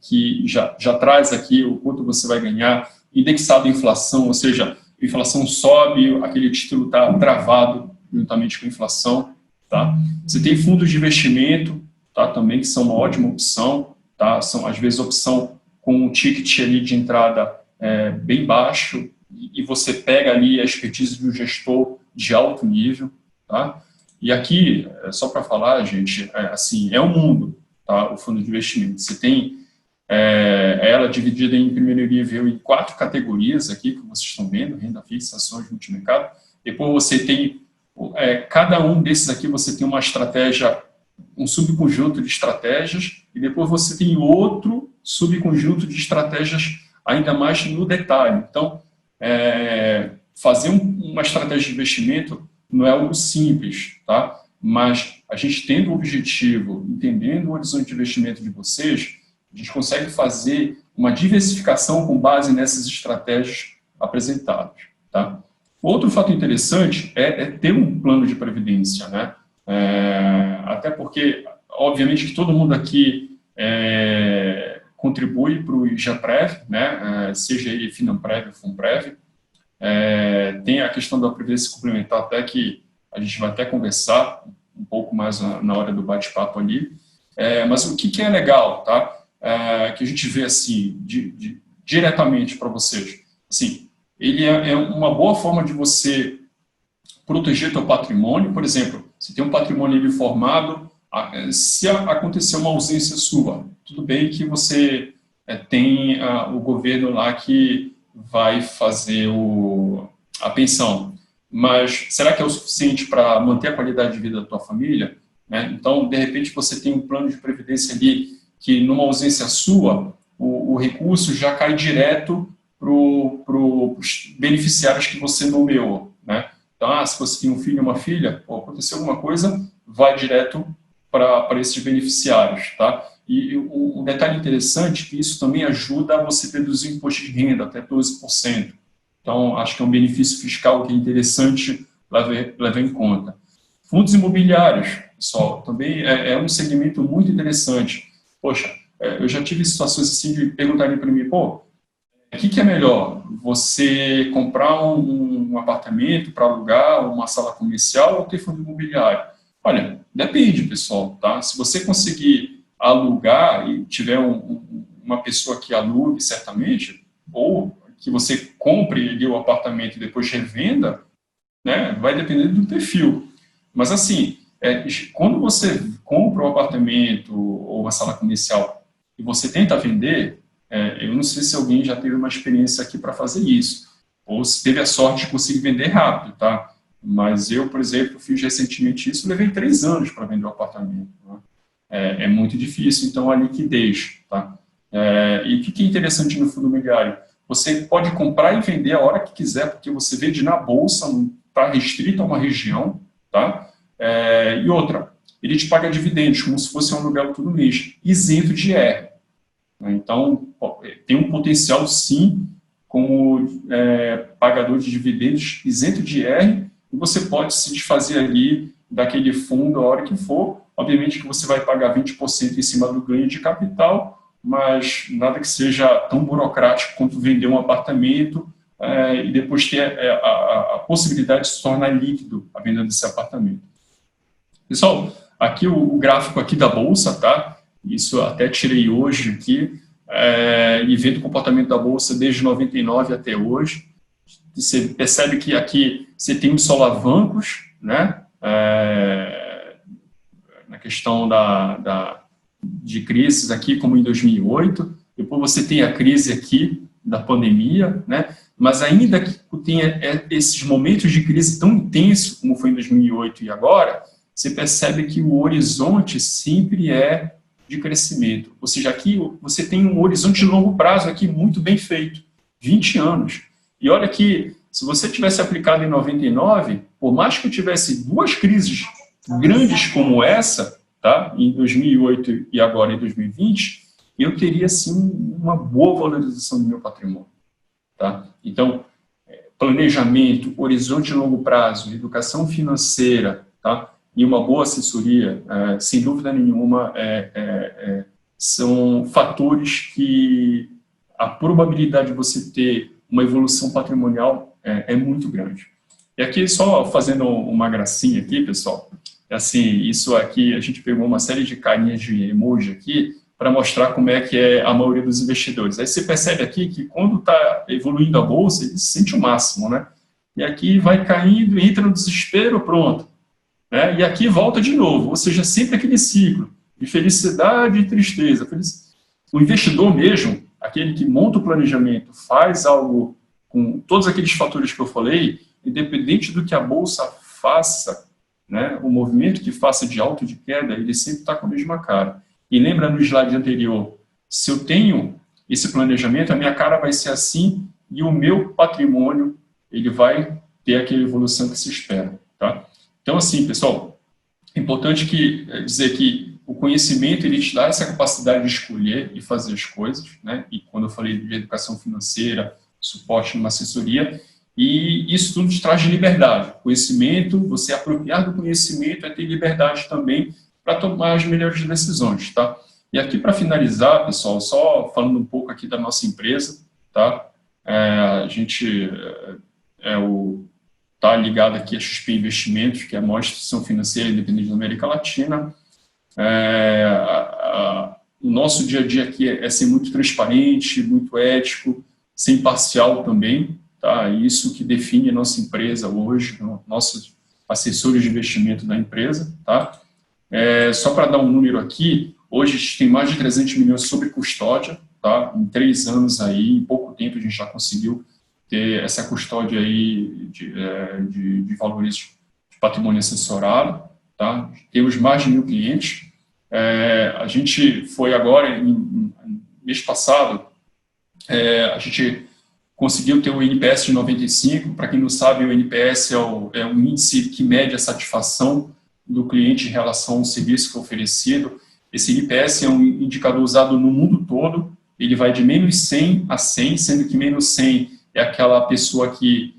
que já traz aqui o quanto você vai ganhar, indexado à inflação, ou seja, a inflação sobe, aquele título está travado juntamente com a inflação, tá? Você tem fundos de investimento, tá? Também, que são uma ótima opção, tá? São, às vezes, opção com um ticket ali de entrada bem baixo, e você pega ali a expertise do gestor de alto nível, tá? E aqui, só para falar, gente, assim, é um mundo, tá? O fundo de investimento. Você tem ela dividida em primeiro nível em 4 categorias aqui, que vocês estão vendo, renda fixa, ações, multimercado. Depois você tem, cada um desses aqui você tem uma estratégia, um subconjunto de estratégias, e depois você tem outro subconjunto de estratégias ainda mais no detalhe. Então, fazer uma estratégia de investimento não é algo simples, tá? Mas a gente tendo o objetivo, entendendo o horizonte de investimento de vocês, a gente consegue fazer uma diversificação com base nessas estratégias apresentadas, tá? Outro fato interessante é ter um plano de previdência, né? Até porque, obviamente, que todo mundo aqui contribui para o IGPREV, né? Seja ele Finanprev ou Funprev. Tem a questão da previdência complementar, até que a gente vai até conversar um pouco mais na hora do bate-papo ali. Mas o que é legal, tá? Que a gente vê assim, diretamente para vocês. Assim, ele é uma boa forma de você proteger teu patrimônio. Por exemplo, se tem um patrimônio ali formado, se acontecer uma ausência sua, tudo bem que você tem o governo lá que vai fazer a pensão, mas será que é o suficiente para manter a qualidade de vida da tua família? Né? Então, de repente, você tem um plano de previdência ali que, numa ausência sua, o recurso já cai direto para os beneficiários que você nomeou. Né? Então, se você tem um filho ou uma filha, aconteceu alguma coisa, vai direto para esses beneficiários. Tá? E um detalhe interessante é que isso também ajuda a você reduzir o imposto de renda até 12%. Então, acho que é um benefício fiscal que é interessante levar em conta. Fundos imobiliários, pessoal, também é um segmento muito interessante. Poxa, eu já tive situações assim de perguntarem para mim, o que é melhor? Você comprar um apartamento para alugar, uma sala comercial ou ter fundo imobiliário? Olha, depende, pessoal, tá? Se você conseguir alugar e tiver uma pessoa que alugue, certamente, ou que você compre ali o apartamento e depois revenda, né, vai depender do perfil. Mas, assim, quando você compra um apartamento ou uma sala comercial e você tenta vender, eu não sei se alguém já teve uma experiência aqui para fazer isso, ou se teve a sorte de conseguir vender rápido, tá? Mas eu, por exemplo, fiz recentemente isso, levei 3 anos para vender o apartamento. Né? É muito difícil, então, a liquidez, tá? E o que é interessante no fundo imobiliário? você pode comprar e vender a hora que quiser, porque você vende na bolsa, não está restrito a uma região, tá? E outra, ele te paga dividendos, como se fosse um aluguel todo mês, isento de IR. Então, tem um potencial, sim, como pagador de dividendos isento de IR, e você pode se desfazer ali daquele fundo a hora que for. Obviamente que você vai pagar 20% em cima do ganho de capital, mas nada que seja tão burocrático quanto vender um apartamento e depois ter a possibilidade de se tornar líquido a venda desse apartamento. Pessoal, aqui o gráfico aqui da Bolsa, tá? Isso até tirei hoje aqui, e vendo o comportamento da Bolsa desde 99 até hoje. Você percebe que aqui você tem os solavancos, né? Na questão de crises aqui, como em 2008, depois você tem a crise aqui da pandemia, né? Mas ainda que tenha esses momentos de crise tão intensos como foi em 2008 e agora, você percebe que o horizonte sempre é de crescimento. Ou seja, aqui você tem um horizonte de longo prazo aqui muito bem feito, 20 anos. E olha que, se você tivesse aplicado em 99, por mais que eu tivesse duas crises grandes como essa, tá? Em 2008 e agora em 2020, eu teria, sim, uma boa valorização do meu patrimônio. Tá? Então, planejamento, horizonte de longo prazo, educação financeira, tá? E uma boa assessoria, sem dúvida nenhuma, são fatores que a probabilidade de você ter uma evolução patrimonial é muito grande. E aqui, só fazendo uma gracinha aqui, pessoal, assim, isso aqui, a gente pegou uma série de carinhas de emoji aqui para mostrar como é que é a maioria dos investidores. Aí você percebe aqui que quando está evoluindo a bolsa, ele se sente o máximo, né? E aqui vai caindo, entra no desespero, pronto. Né? E aqui volta de novo, ou seja, sempre aquele ciclo de felicidade e tristeza. O investidor mesmo, aquele que monta o planejamento, faz algo com todos aqueles fatores que eu falei, independente do que a bolsa faça, né, o movimento que faça de alta ou de queda, ele sempre está com a mesma cara. E lembra no slide anterior, se eu tenho esse planejamento, a minha cara vai ser assim e o meu patrimônio ele vai ter aquela evolução que se espera. Tá? Então, assim, pessoal, é importante dizer que o conhecimento ele te dá essa capacidade de escolher e fazer as coisas, né? E quando eu falei de educação financeira, suporte numa assessoria, e isso tudo te traz liberdade. Conhecimento, você apropriar do conhecimento é ter liberdade também para tomar as melhores decisões, tá? E aqui, para finalizar, pessoal, só falando um pouco aqui da nossa empresa, tá? A gente tá ligado aqui a XP Investimentos, que é a maior instituição financeira independente da América Latina. O nosso dia a dia aqui é ser muito transparente, muito ético, ser imparcial também, tá? Isso que define a nossa empresa hoje, nossos assessores de investimento da empresa, tá? Só para dar um número aqui, hoje a gente tem mais de 300 milhões sob custódia, tá? Em 3 anos aí, em pouco tempo a gente já conseguiu ter essa custódia aí de valores de patrimônio assessorado, tá? Temos mais de 1.000 clientes. A gente foi agora, mês passado, a gente conseguiu ter o NPS de 95. Para quem não sabe, o NPS é um índice que mede a satisfação do cliente em relação ao serviço que é oferecido. Esse NPS é um indicador usado no mundo todo, ele vai de menos 100 a 100, sendo que menos 100 é aquela pessoa que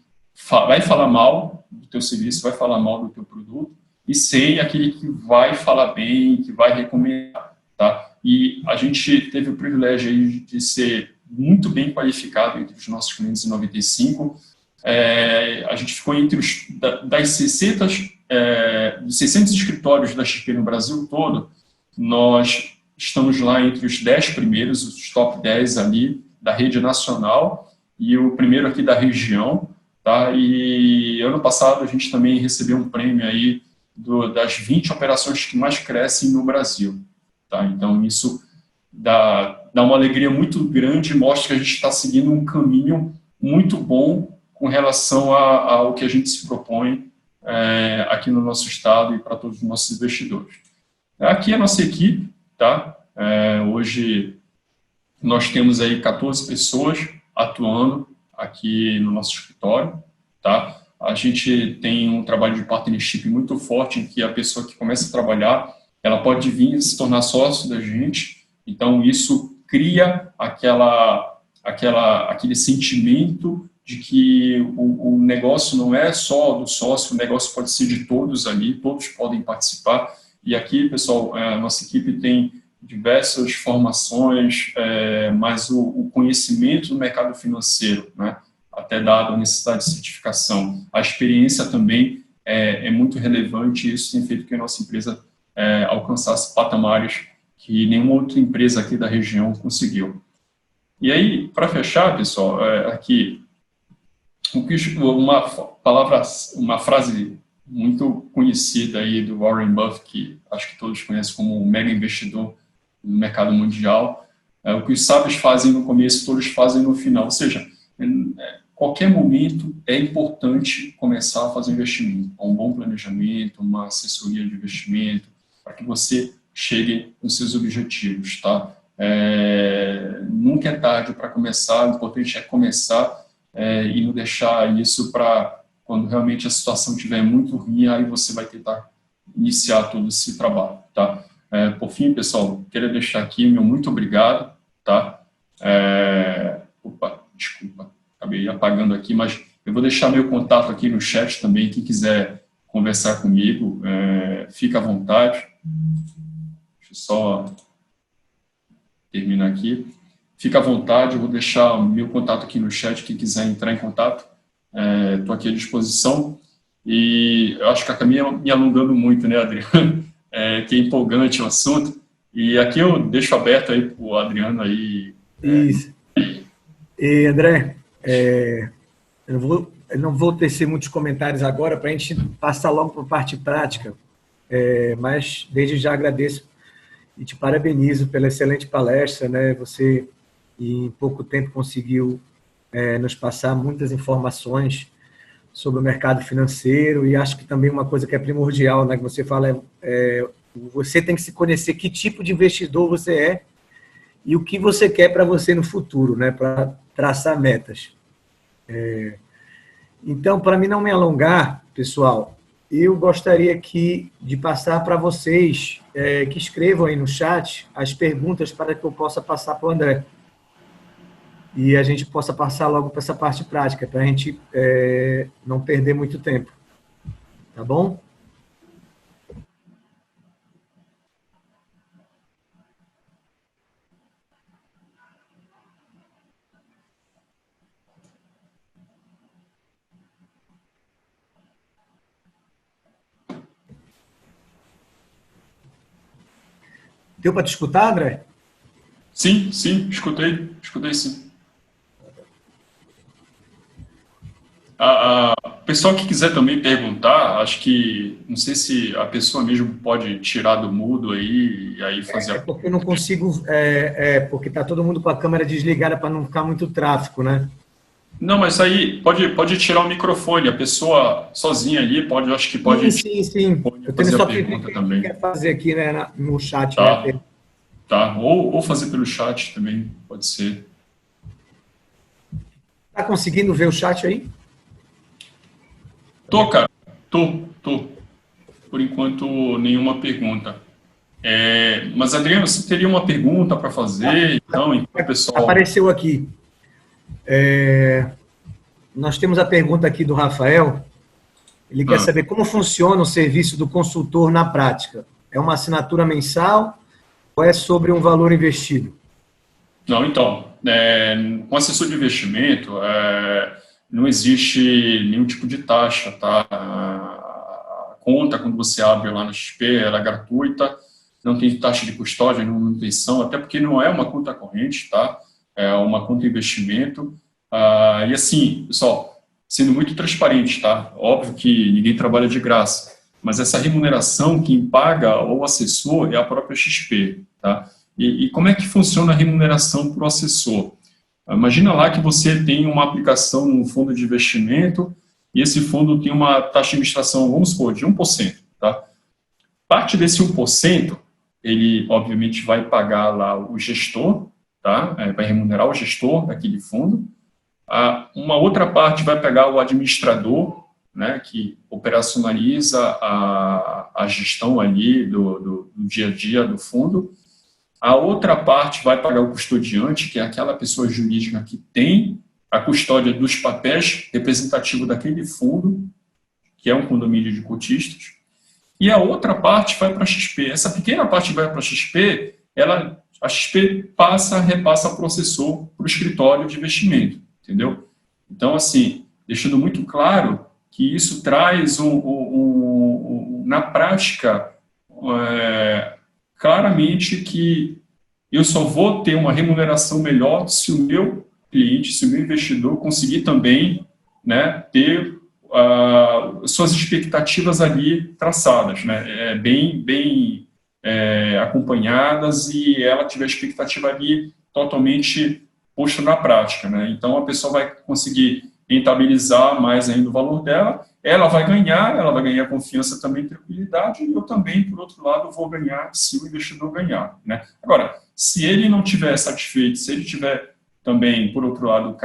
vai falar mal do teu serviço, vai falar mal do teu produto, e 100 é aquele que vai falar bem, que vai recomendar, tá? E a gente teve o privilégio aí de ser muito bem qualificado entre os nossos clientes em 95. A gente ficou entre dos 600 escritórios da XP no Brasil todo, nós estamos lá entre os 10 primeiros, os top 10 ali da rede nacional, e o primeiro aqui da região, tá? E ano passado a gente também recebeu um prêmio aí das 20 operações que mais crescem no Brasil, tá? Então isso dá uma alegria muito grande e mostra que a gente está seguindo um caminho muito bom com relação ao que a gente se propõe aqui no nosso estado e para todos os nossos investidores. Aqui é a nossa equipe, tá? Hoje nós temos aí 14 pessoas atuando aqui no nosso escritório, tá? A gente tem um trabalho de partnership muito forte em que a pessoa que começa a trabalhar, ela pode vir se tornar sócio da gente, então isso cria aquele sentimento de que o negócio não é só do sócio, o negócio pode ser de todos ali, todos podem participar. E aqui, pessoal, a nossa equipe tem diversas formações, mas o conhecimento do mercado financeiro, né, até dado a necessidade de certificação. A experiência também é muito relevante e isso tem feito que a nossa empresa alcançasse patamares que nenhuma outra empresa aqui da região conseguiu. E aí, para fechar, pessoal, aqui, uma frase muito conhecida aí do Warren Buffett, que acho que todos conhecem como um mega investidor no mercado mundial, o que os sábios fazem no começo, todos fazem no final. Ou seja, qualquer momento é importante começar a fazer investimento, um bom planejamento, uma assessoria de investimento, para que você chegue nos seus objetivos, tá? Nunca é tarde para começar, o importante é começar e não deixar isso para quando realmente a situação estiver muito ruim, aí você vai tentar iniciar todo esse trabalho, tá? Por fim, pessoal, queria deixar aqui meu muito obrigado, tá? Opa, desculpa, acabei apagando aqui, mas eu vou deixar meu contato aqui no chat também, quem quiser conversar comigo, fica à vontade. Deixa eu só terminar aqui. Fica à vontade, eu vou deixar o meu contato aqui no chat, quem quiser entrar em contato, estou aqui à disposição. E eu acho que acabei me alongando muito, né, Adriano? Que é empolgante o assunto. E aqui eu deixo aberto aí para o Adriano aí. Isso. E, André, eu não vou tecer muitos comentários agora para a gente passar logo para a parte prática, mas desde já agradeço e te parabenizo pela excelente palestra, né? Você, em pouco tempo, conseguiu nos passar muitas informações sobre o mercado financeiro e acho que também uma coisa que é primordial, né, que você fala, você tem que se conhecer que tipo de investidor você é e o que você quer para você no futuro, né, para traçar metas. Então, para mim não me alongar, pessoal, eu gostaria de passar para vocês que escrevam aí no chat as perguntas para que eu possa passar para o André. E a gente possa passar logo para essa parte prática, para a gente não perder muito tempo. Tá bom? Deu para te escutar, André? Sim, escutei sim. O pessoal que quiser também perguntar, acho que, não sei se a pessoa mesmo pode tirar do mudo aí e aí fazer porque eu não consigo, porque está todo mundo com a câmera desligada para não ficar muito tráfego, né? Não, mas aí pode tirar o microfone, a pessoa sozinha ali acho que pode Sim. Eu tenho fazer só a pergunta também. quer fazer aqui, né, no chat. Tá, Né? tá. Ou fazer pelo chat também, pode ser. Tá conseguindo ver o chat aí? Tô, cara. Tô. Por enquanto, nenhuma pergunta. Mas, Adriano, você teria uma pergunta para fazer? Então, o pessoal... Apareceu aqui. Nós temos a pergunta aqui do Rafael. Ele quer saber como funciona o serviço do consultor na prática. É uma assinatura mensal ou é sobre um valor investido? Não, então, com assessor de investimento, não existe nenhum tipo de taxa, tá? A conta, quando você abre lá no XP, ela é gratuita, não tem taxa de custódia, nenhuma manutenção, até porque não é uma conta corrente, tá? É uma conta de investimento. E assim, pessoal, sendo muito transparente, tá? Óbvio que ninguém trabalha de graça, mas essa remuneração, quem paga o assessor é a própria XP, tá? E como é que funciona a remuneração para o assessor? Imagina lá que você tem uma aplicação num fundo de investimento e esse fundo tem uma taxa de administração, vamos supor, de 1%. Tá? Parte desse 1%, ele obviamente vai pagar lá o gestor, tá? Vai remunerar o gestor daquele fundo, Uma outra parte vai pegar o administrador, né, que operacionaliza a gestão ali do dia a dia do fundo. A outra parte vai pagar o custodiante, que é aquela pessoa jurídica que tem a custódia dos papéis representativos daquele fundo, que é um condomínio de cotistas. E a outra parte vai para a XP. Essa pequena parte que vai para a XP, a XP repassa o processor para o escritório de investimento, entendeu? Então, assim, deixando muito claro que isso traz, na prática, claramente que eu só vou ter uma remuneração melhor se o meu cliente, se o meu investidor conseguir também, né, ter suas expectativas ali traçadas, né, bem acompanhadas, e ela tiver a expectativa ali totalmente posta na prática, né? Então a pessoa vai conseguir rentabilizar mais ainda o valor dela, ela vai ganhar confiança também, tranquilidade, e eu também, por outro lado, vou ganhar se o investidor ganhar, né? Agora, se ele não estiver satisfeito, se ele tiver também, por outro lado,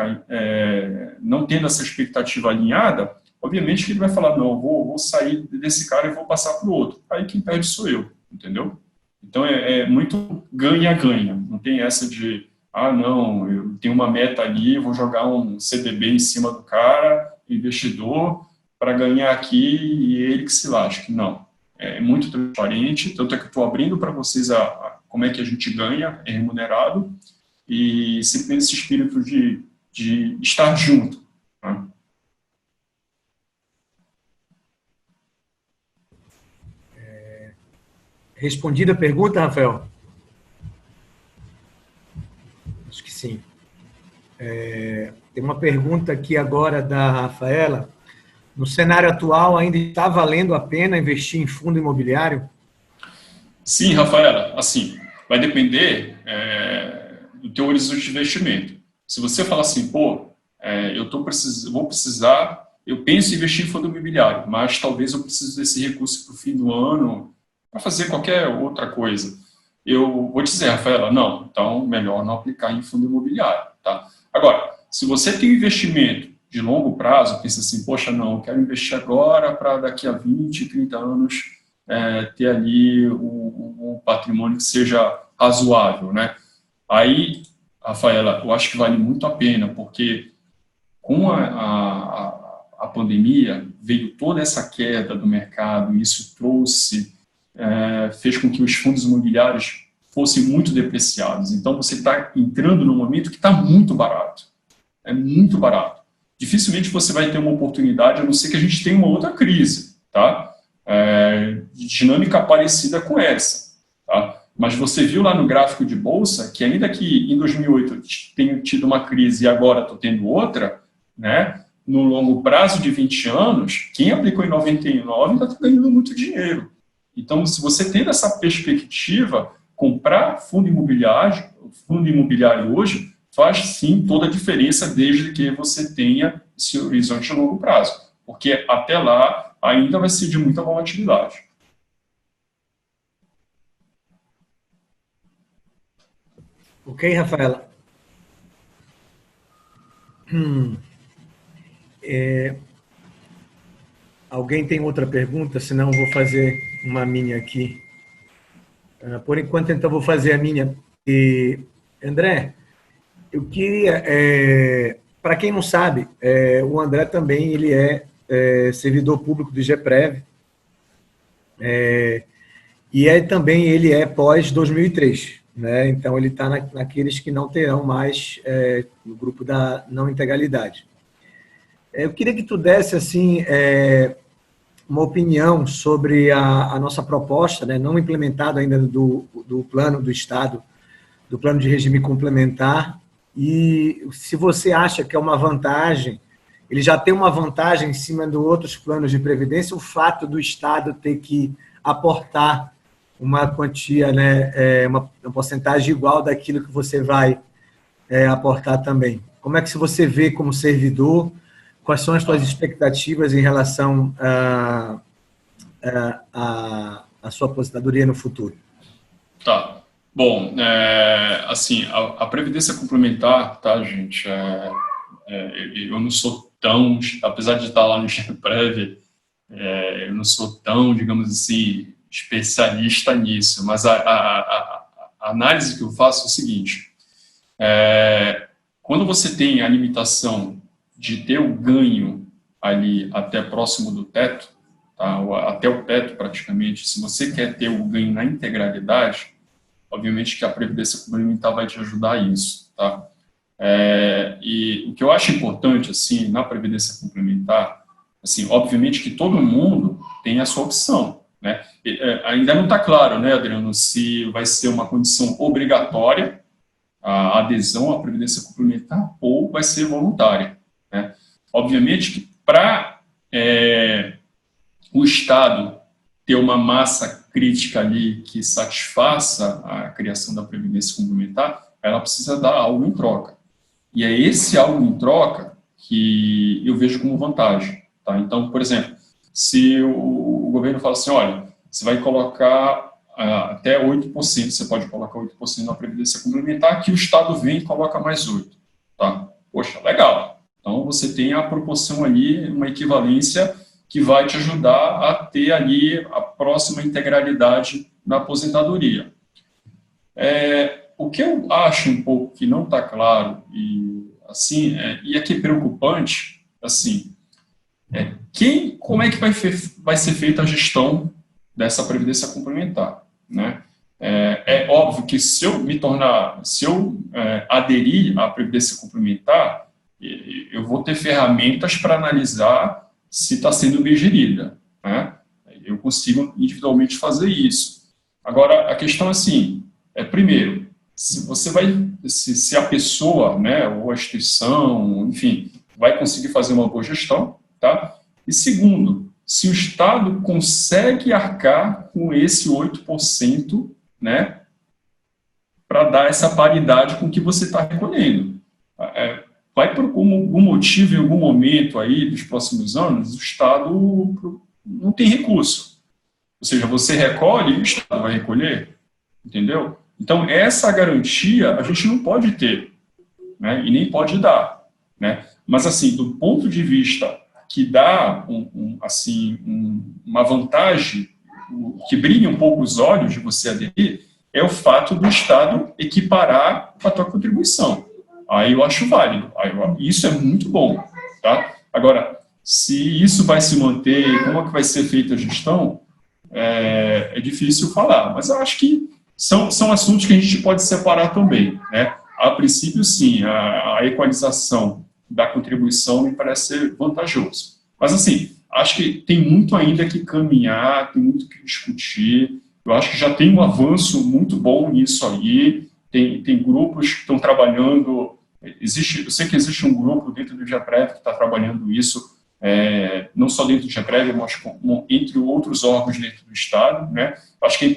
não tendo essa expectativa alinhada, obviamente que ele vai falar, não, vou sair desse cara e vou passar para o outro. Aí quem perde sou eu, entendeu? Então é muito ganha-ganha, não tem essa de, não, eu tenho uma meta ali, vou jogar um CDB em cima do cara, investidor, para ganhar aqui e ele que se lasque. Não, é muito transparente, tanto é que eu estou abrindo para vocês como é que a gente ganha, é remunerado, e sempre nesse espírito de estar junto. Né? Respondida a pergunta, Rafael? Acho que sim. Tem uma pergunta aqui agora da Rafaela. No cenário atual, ainda está valendo a pena investir em fundo imobiliário? Sim, Rafaela. Assim, vai depender do teu horizonte de investimento. Se você falar assim, eu penso em investir em fundo imobiliário, mas talvez eu precise desse recurso para o fim do ano, para fazer qualquer outra coisa. Eu vou dizer, Rafaela, não, então melhor não aplicar em fundo imobiliário, tá? Agora, se você tem um investimento de longo prazo, pensa assim, poxa, não, eu quero investir agora para daqui a 20, 30 anos ter ali um patrimônio que seja razoável, né? Aí, Rafaela, eu acho que vale muito a pena, porque com a pandemia veio toda essa queda do mercado, e isso fez com que os fundos imobiliários fossem muito depreciados. Então, você está entrando num momento que está muito barato. É muito barato. Dificilmente você vai ter uma oportunidade, a não ser que a gente tenha uma outra crise, tá? De dinâmica parecida com essa, tá? Mas você viu lá no gráfico de bolsa que ainda que em 2008 eu tenha tido uma crise e agora estou tendo outra, né? No longo prazo de 20 anos, quem aplicou em 99 ainda está ganhando muito dinheiro. Então, se você tem essa perspectiva, comprar fundo imobiliário hoje faz sim toda a diferença, desde que você tenha esse horizonte a longo prazo, porque até lá ainda vai ser de muita volatilidade. Ok, Rafaela. Alguém tem outra pergunta? Senão eu vou fazer uma minha aqui. Por enquanto, então, vou fazer a minha. André, eu queria... para quem não sabe, o André também ele é servidor público do IGPREV. E também ele é pós-2003. Né? Então, ele está naqueles que não terão mais no grupo da não integralidade. Eu queria que tu desse assim, uma opinião sobre a nossa proposta, né, não implementada ainda do plano do Estado, do plano de regime complementar, e se você acha que é uma vantagem, ele já tem uma vantagem em cima de outros planos de previdência, o fato do Estado ter que aportar uma quantia, né, uma porcentagem igual daquilo que você vai aportar também. Como é que você vê como servidor? Quais são as suas expectativas em relação à sua aposentadoria no futuro? Tá. Bom, assim, a previdência complementar, tá, gente, eu não sou tão, apesar de estar lá no GEPREV, eu não sou tão, digamos assim, especialista nisso, mas a análise que eu faço é o seguinte: quando você tem a limitação de ter o ganho ali até próximo do teto, tá, ou até o teto praticamente, se você quer ter o ganho na integralidade, obviamente que a previdência complementar vai te ajudar a isso, tá? E o que eu acho importante, assim, na previdência complementar, assim, obviamente que todo mundo tem a sua opção, né? Ainda não está claro, né, Adriano, se vai ser uma condição obrigatória a adesão à previdência complementar ou vai ser voluntária, né? Obviamente que para o Estado ter uma massa crítica ali que satisfaça a criação da previdência complementar, ela precisa dar algo em troca. E é esse algo em troca que eu vejo como vantagem, tá? Então, por exemplo, se o governo fala assim, olha, você vai colocar até 8%, você pode colocar 8% na previdência complementar, que o Estado vem e coloca mais 8%, tá? Poxa, legal. Então, você tem a proporção ali, uma equivalência que vai te ajudar a ter ali a próxima integralidade na aposentadoria. O que eu acho um pouco que não está claro, e assim, e aqui é preocupante, assim, como é que vai ser feita a gestão dessa previdência complementar, né? É óbvio que se eu aderir à previdência complementar, eu vou ter ferramentas para analisar se está sendo bem gerida, né? Eu consigo individualmente fazer isso. Agora, a questão é assim, primeiro, se a pessoa, né, ou a instituição, enfim, vai conseguir fazer uma boa gestão, tá? E segundo, se o Estado consegue arcar com esse 8%, né, para dar essa paridade com o que você está recolhendo. Vai por algum motivo, em algum momento aí dos próximos anos, o Estado não tem recurso. Ou seja, você recolhe e o Estado vai recolher, entendeu? Então, essa garantia a gente não pode ter, né, e nem pode dar, né? Mas, assim, do ponto de vista que dá uma vantagem, que brilha um pouco os olhos de você aderir, é o fato do Estado equiparar a tua contribuição. Aí eu acho válido, isso é muito bom, tá? Agora, se isso vai se manter, como é que vai ser feita a gestão, é difícil falar, mas eu acho que são assuntos que a gente pode separar também, né? A princípio, sim, a equalização da contribuição me parece ser vantajoso. Mas, assim, acho que tem muito ainda que caminhar, tem muito que discutir. Eu acho que já tem um avanço muito bom nisso aí. Tem grupos que estão trabalhando. Eu sei que existe um grupo dentro do GEPREV que está trabalhando isso, não só dentro do GEPREV, mas entre outros órgãos dentro do Estado, né? Acho que é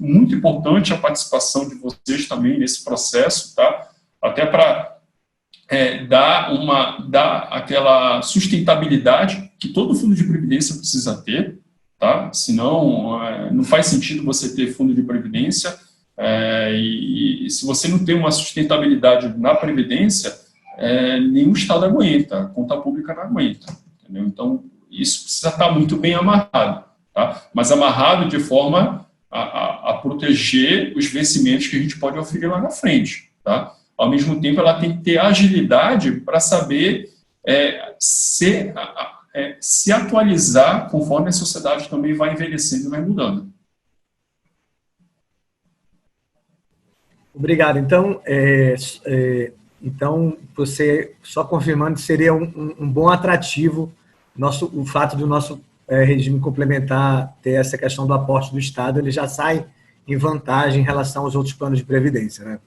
muito importante a participação de vocês também nesse processo, tá? Até para dar aquela sustentabilidade que todo fundo de previdência precisa ter, tá? Senão, não faz sentido você ter fundo de previdência, e se você não tem uma sustentabilidade na previdência, nenhum Estado aguenta, a conta pública não aguenta, entendeu? Então, isso precisa estar muito bem amarrado, tá? Mas amarrado de forma a proteger os vencimentos que a gente pode oferir lá na frente, tá? Ao mesmo tempo, ela tem que ter agilidade para saber se atualizar conforme a sociedade também vai envelhecendo e vai mudando. Obrigado. Então, você, só confirmando, seria um bom atrativo o fato do nosso regime complementar ter essa questão do aporte do Estado, ele já sai em vantagem em relação aos outros planos de previdência, né?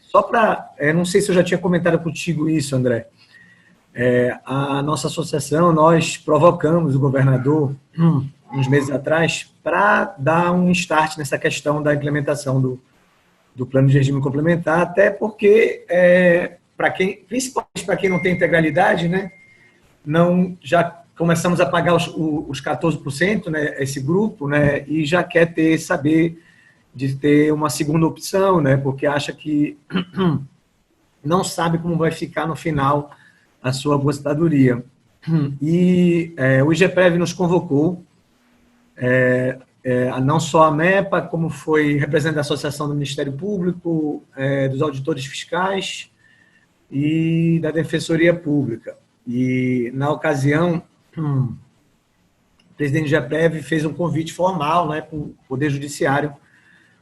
Só para... não sei se eu já tinha comentado contigo isso, André. A nossa associação, nós provocamos o governador, uns meses atrás, para dar um start nessa questão da implementação do plano de regime complementar, até porque, principalmente para quem não tem integralidade, né, já começamos a pagar os 14%, né, esse grupo, né, e já quer saber de ter uma segunda opção, né, porque acha que não sabe como vai ficar no final a sua aposentadoria. E o IGPREV nos convocou, não só a MEPA, como foi representante da Associação do Ministério Público, dos auditores fiscais e da Defensoria Pública. E, na ocasião, o presidente do IGPREV fez um convite formal, né, para o Poder Judiciário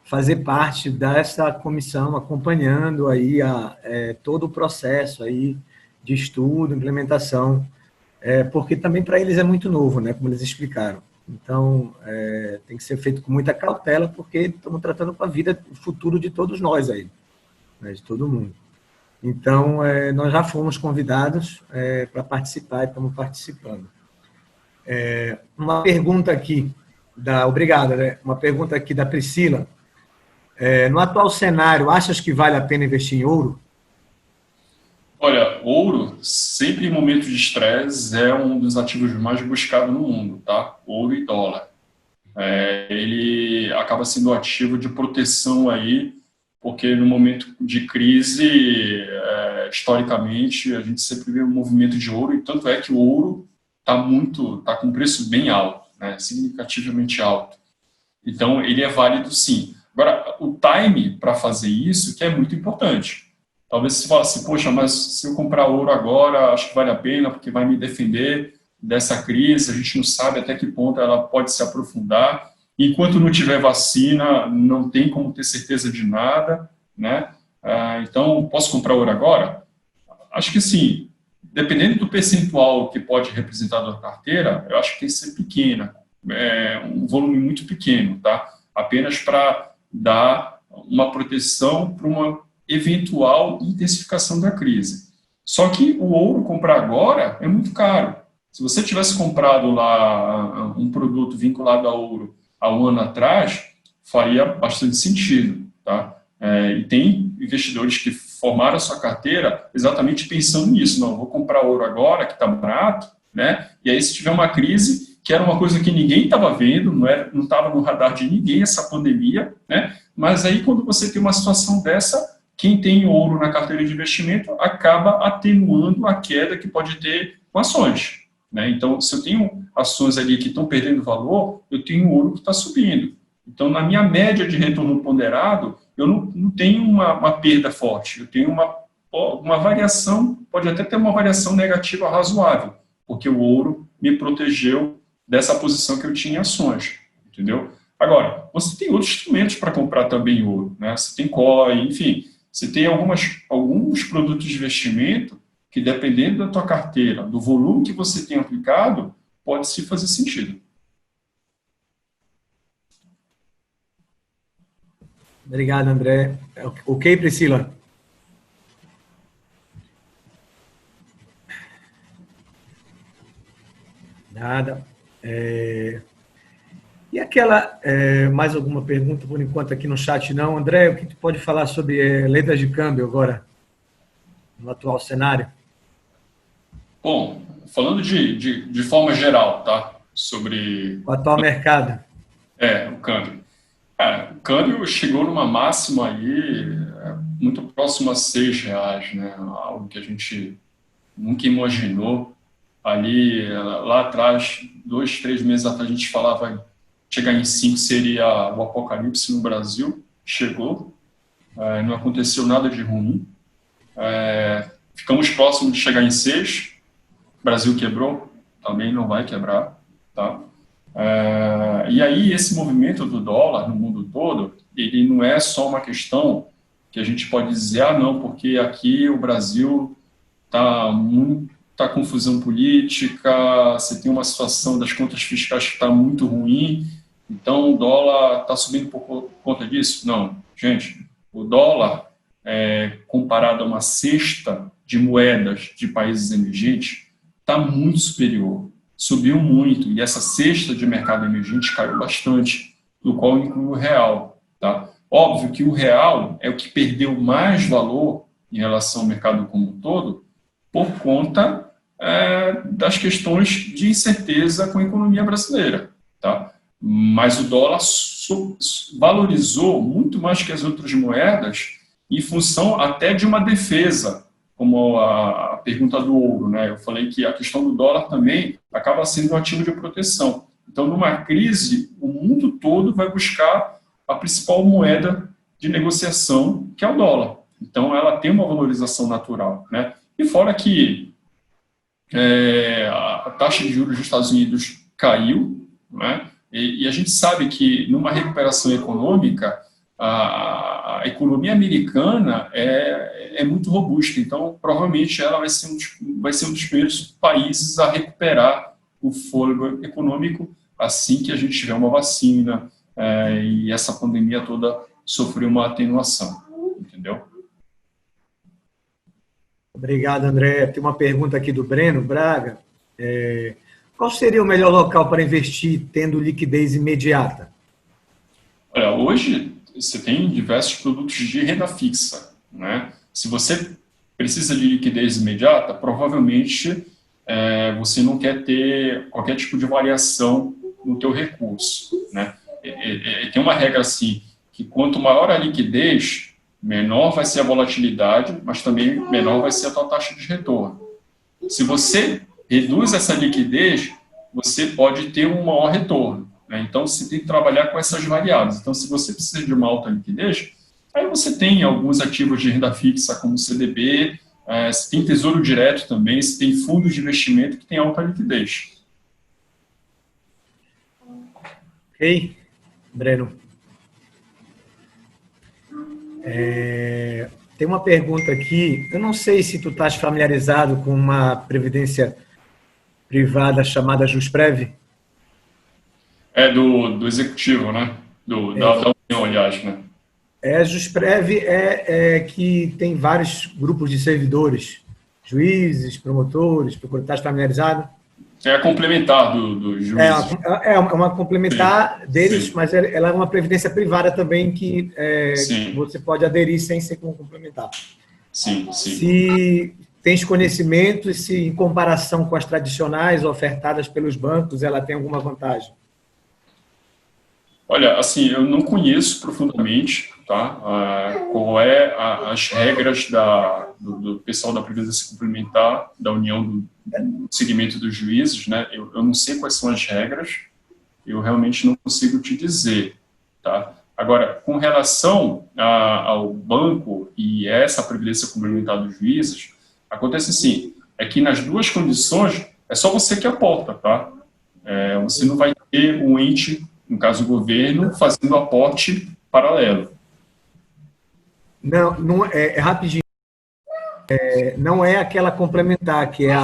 fazer parte dessa comissão, acompanhando aí todo o processo aí de estudo, implementação, porque também para eles é muito novo, né, como eles explicaram. Então, tem que ser feito com muita cautela, porque estamos tratando com a vida, o futuro de todos nós aí, né, de todo mundo. Então, nós já fomos convidados para participar e estamos participando. Uma pergunta aqui, obrigado, né? Uma pergunta aqui da Priscila. No atual cenário, achas que vale a pena investir em ouro? Olha, ouro, sempre em momentos de estresse, é um dos ativos mais buscados no mundo, tá? Ouro e dólar. Ele acaba sendo um ativo de proteção aí, porque no momento de crise, historicamente, a gente sempre vê um movimento de ouro, e tanto é que o ouro está com um preço bem alto, né? Significativamente alto. Então, ele é válido sim. Agora, o time para fazer isso que é muito importante. Talvez você fale assim, poxa, mas se eu comprar ouro agora, acho que vale a pena, porque vai me defender dessa crise, a gente não sabe até que ponto ela pode se aprofundar. Enquanto não tiver vacina, não tem como ter certeza de nada, né? Então, posso comprar ouro agora? Acho que sim. Dependendo do percentual que pode representar da carteira, eu acho que tem que ser pequena, um volume muito pequeno, tá? Apenas para dar uma proteção para uma eventual intensificação da crise. Só que o ouro comprar agora é muito caro. Se você tivesse comprado lá um produto vinculado a ouro há um ano atrás, faria bastante sentido, tá? E tem investidores que formaram a sua carteira exatamente pensando nisso. Não, vou comprar ouro agora, que está barato, né? E aí, se tiver uma crise, que era uma coisa que ninguém estava vendo, não estava no radar de ninguém essa pandemia, né? Mas aí, quando você tem uma situação dessa, quem tem ouro na carteira de investimento acaba atenuando a queda que pode ter com ações, né? Então, se eu tenho ações ali que estão perdendo valor, eu tenho ouro que está subindo. Então, na minha média de retorno ponderado, eu não tenho uma perda forte, eu tenho uma variação, pode até ter uma variação negativa razoável, porque o ouro me protegeu dessa posição que eu tinha em ações, entendeu? Agora, você tem outros instrumentos para comprar também ouro, né? Você tem COI, enfim, você tem alguns produtos de investimento que, dependendo da tua carteira, do volume que você tem aplicado, pode se fazer sentido. Obrigado, André. Ok, Priscila? Nada. E aquela, mais alguma pergunta por enquanto aqui no chat não? André, o que tu pode falar sobre letras de câmbio agora, no atual cenário? Bom, falando de forma geral, tá? Sobre o atual mercado. O câmbio. O câmbio chegou numa máxima aí muito próximo a R$6, né? Algo que a gente nunca imaginou. Ali, lá atrás, 2, 3 meses atrás, a gente falava chegar em 5 seria o apocalipse no Brasil. Chegou, não aconteceu nada de ruim. Ficamos próximos de chegar em 6. O Brasil quebrou, também não vai quebrar, tá? E aí esse movimento do dólar no mundo todo, ele não é só uma questão que a gente pode dizer, não, porque aqui o Brasil está muita confusão política, você tem uma situação das contas fiscais que está muito ruim, então o dólar está subindo por conta disso? Não, gente, o dólar, comparado a uma cesta de moedas de países emergentes, está muito superior. Subiu muito, e essa cesta de mercado emergente caiu bastante, no qual inclui o real. Tá? Óbvio que o real é o que perdeu mais valor em relação ao mercado como um todo, por conta das questões de incerteza com a economia brasileira. Tá? Mas o dólar valorizou muito mais que as outras moedas em função até de uma defesa, como a pergunta do ouro, né? Eu falei que a questão do dólar também acaba sendo um ativo de proteção. Então, numa crise, o mundo todo vai buscar a principal moeda de negociação, que é o dólar. Então, ela tem uma valorização natural, né? E fora que a taxa de juros dos Estados Unidos caiu, né? E a gente sabe que numa recuperação econômica, a economia americana é muito robusta, então provavelmente ela vai ser um dos primeiros países a recuperar o fôlego econômico assim que a gente tiver uma vacina e essa pandemia toda sofrer uma atenuação, entendeu? Obrigado, André. Tem uma pergunta aqui do Breno Braga. Qual seria o melhor local para investir tendo liquidez imediata? Olha, hoje você tem diversos produtos de renda fixa, né? Se você precisa de liquidez imediata, provavelmente você não quer ter qualquer tipo de variação no teu recurso, né? Tem uma regra assim, que quanto maior a liquidez, menor vai ser a volatilidade, mas também menor vai ser a tua taxa de retorno. Se você reduz essa liquidez, você pode ter um maior retorno, né? Então, você tem que trabalhar com essas variáveis. Então, se você precisa de uma alta liquidez, aí você tem alguns ativos de renda fixa, como o CDB, você tem tesouro direto também, você tem fundos de investimento que tem alta liquidez. Ok, Breno. Tem uma pergunta aqui, eu não sei se tu estás familiarizado com uma previdência privada chamada Jusprev. Do executivo, né? Da União, aliás, né? A Jusprev que tem vários grupos de servidores, juízes, promotores, procuradores, estás familiarizado? É a complementar do juiz. É uma complementar Sim, deles, sim. Mas ela é uma previdência privada também que Sim. você pode aderir sem ser como complementar. Sim. Se tens conhecimento e se em comparação com as tradicionais ofertadas pelos bancos, ela tem alguma vantagem? Olha, assim, eu não conheço profundamente, tá? Qual é as regras do pessoal da Previdência Complementar, da União do segmento dos juízes, né? Eu não sei quais são as regras, eu realmente não consigo te dizer, tá? Agora, com relação ao banco e essa Previdência Complementar dos juízes, acontece assim, é que nas duas condições, é só você que aporta, tá? Você não vai ter um ente, no caso o governo, fazendo aporte paralelo. Não é rapidinho. Não é aquela complementar, que é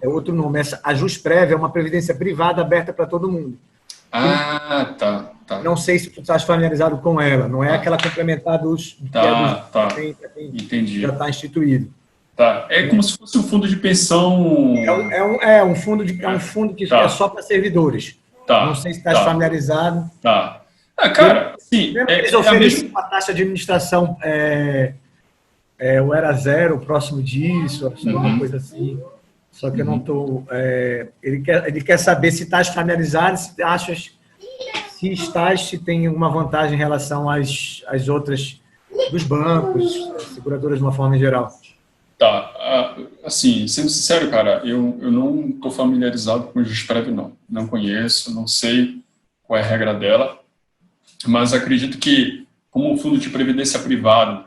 outro nome. A Jusprev é uma previdência privada aberta para todo mundo. Tá. Não sei se tu estás familiarizado com ela. Não é aquela complementar Entendi. já está instituído. Tá. É como se fosse um fundo de pensão. Um fundo que é só para servidores. Tá. Não sei se estás familiarizado. Tá. Cara, sim. Eles oferecem uma taxa de administração ou era zero, próximo disso, alguma coisa assim. Só que eu não estou. Ele quer saber se estás familiarizado, se tem alguma vantagem em relação às outras dos bancos, seguradoras de uma forma geral. Tá. Assim, sendo sincero, cara, eu não estou familiarizado com o Jusprev, não. Não conheço, não sei qual é a regra dela, mas acredito que, como um fundo de previdência privado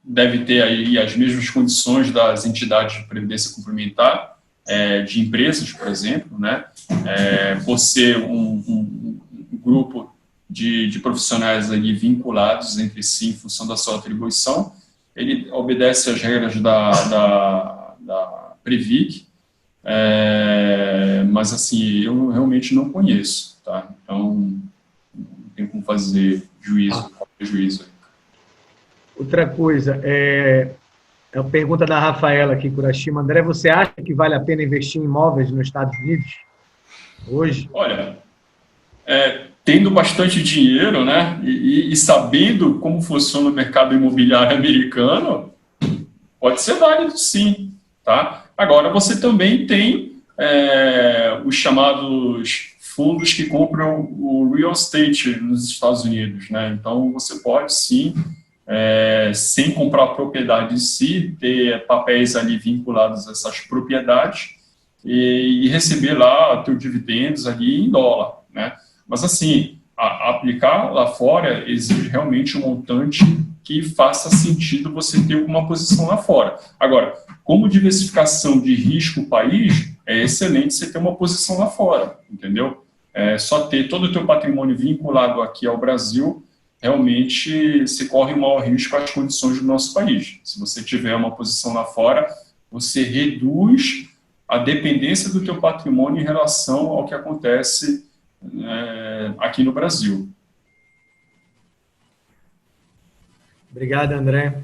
deve ter aí as mesmas condições das entidades de previdência complementar, de empresas, por exemplo, né? Por ser um grupo de profissionais ali vinculados entre si em função da sua atribuição, ele obedece às regras da Previc, mas assim, eu realmente não conheço, tá? Então, não tem como fazer juízo. Outra coisa, a pergunta da Rafaela aqui, Kurashima. André, você acha que vale a pena investir em imóveis nos Estados Unidos hoje? Olha, tendo bastante dinheiro, né, e sabendo como funciona o mercado imobiliário americano, pode ser válido sim, tá? Agora, você também tem os chamados fundos que compram o real estate nos Estados Unidos, né? Então, você pode, sim, sem comprar a propriedade em si, ter papéis ali vinculados a essas propriedades e receber lá teus dividendos ali em dólar, né? Mas, assim, aplicar lá fora exige realmente um montante que faça sentido você ter alguma posição lá fora. Agora, como diversificação de risco país, é excelente você ter uma posição lá fora, entendeu? Só ter todo o teu patrimônio vinculado aqui ao Brasil, realmente você corre um maior risco às condições do nosso país. Se você tiver uma posição lá fora, você reduz a dependência do teu patrimônio em relação ao que acontece aqui no Brasil. Obrigado, André.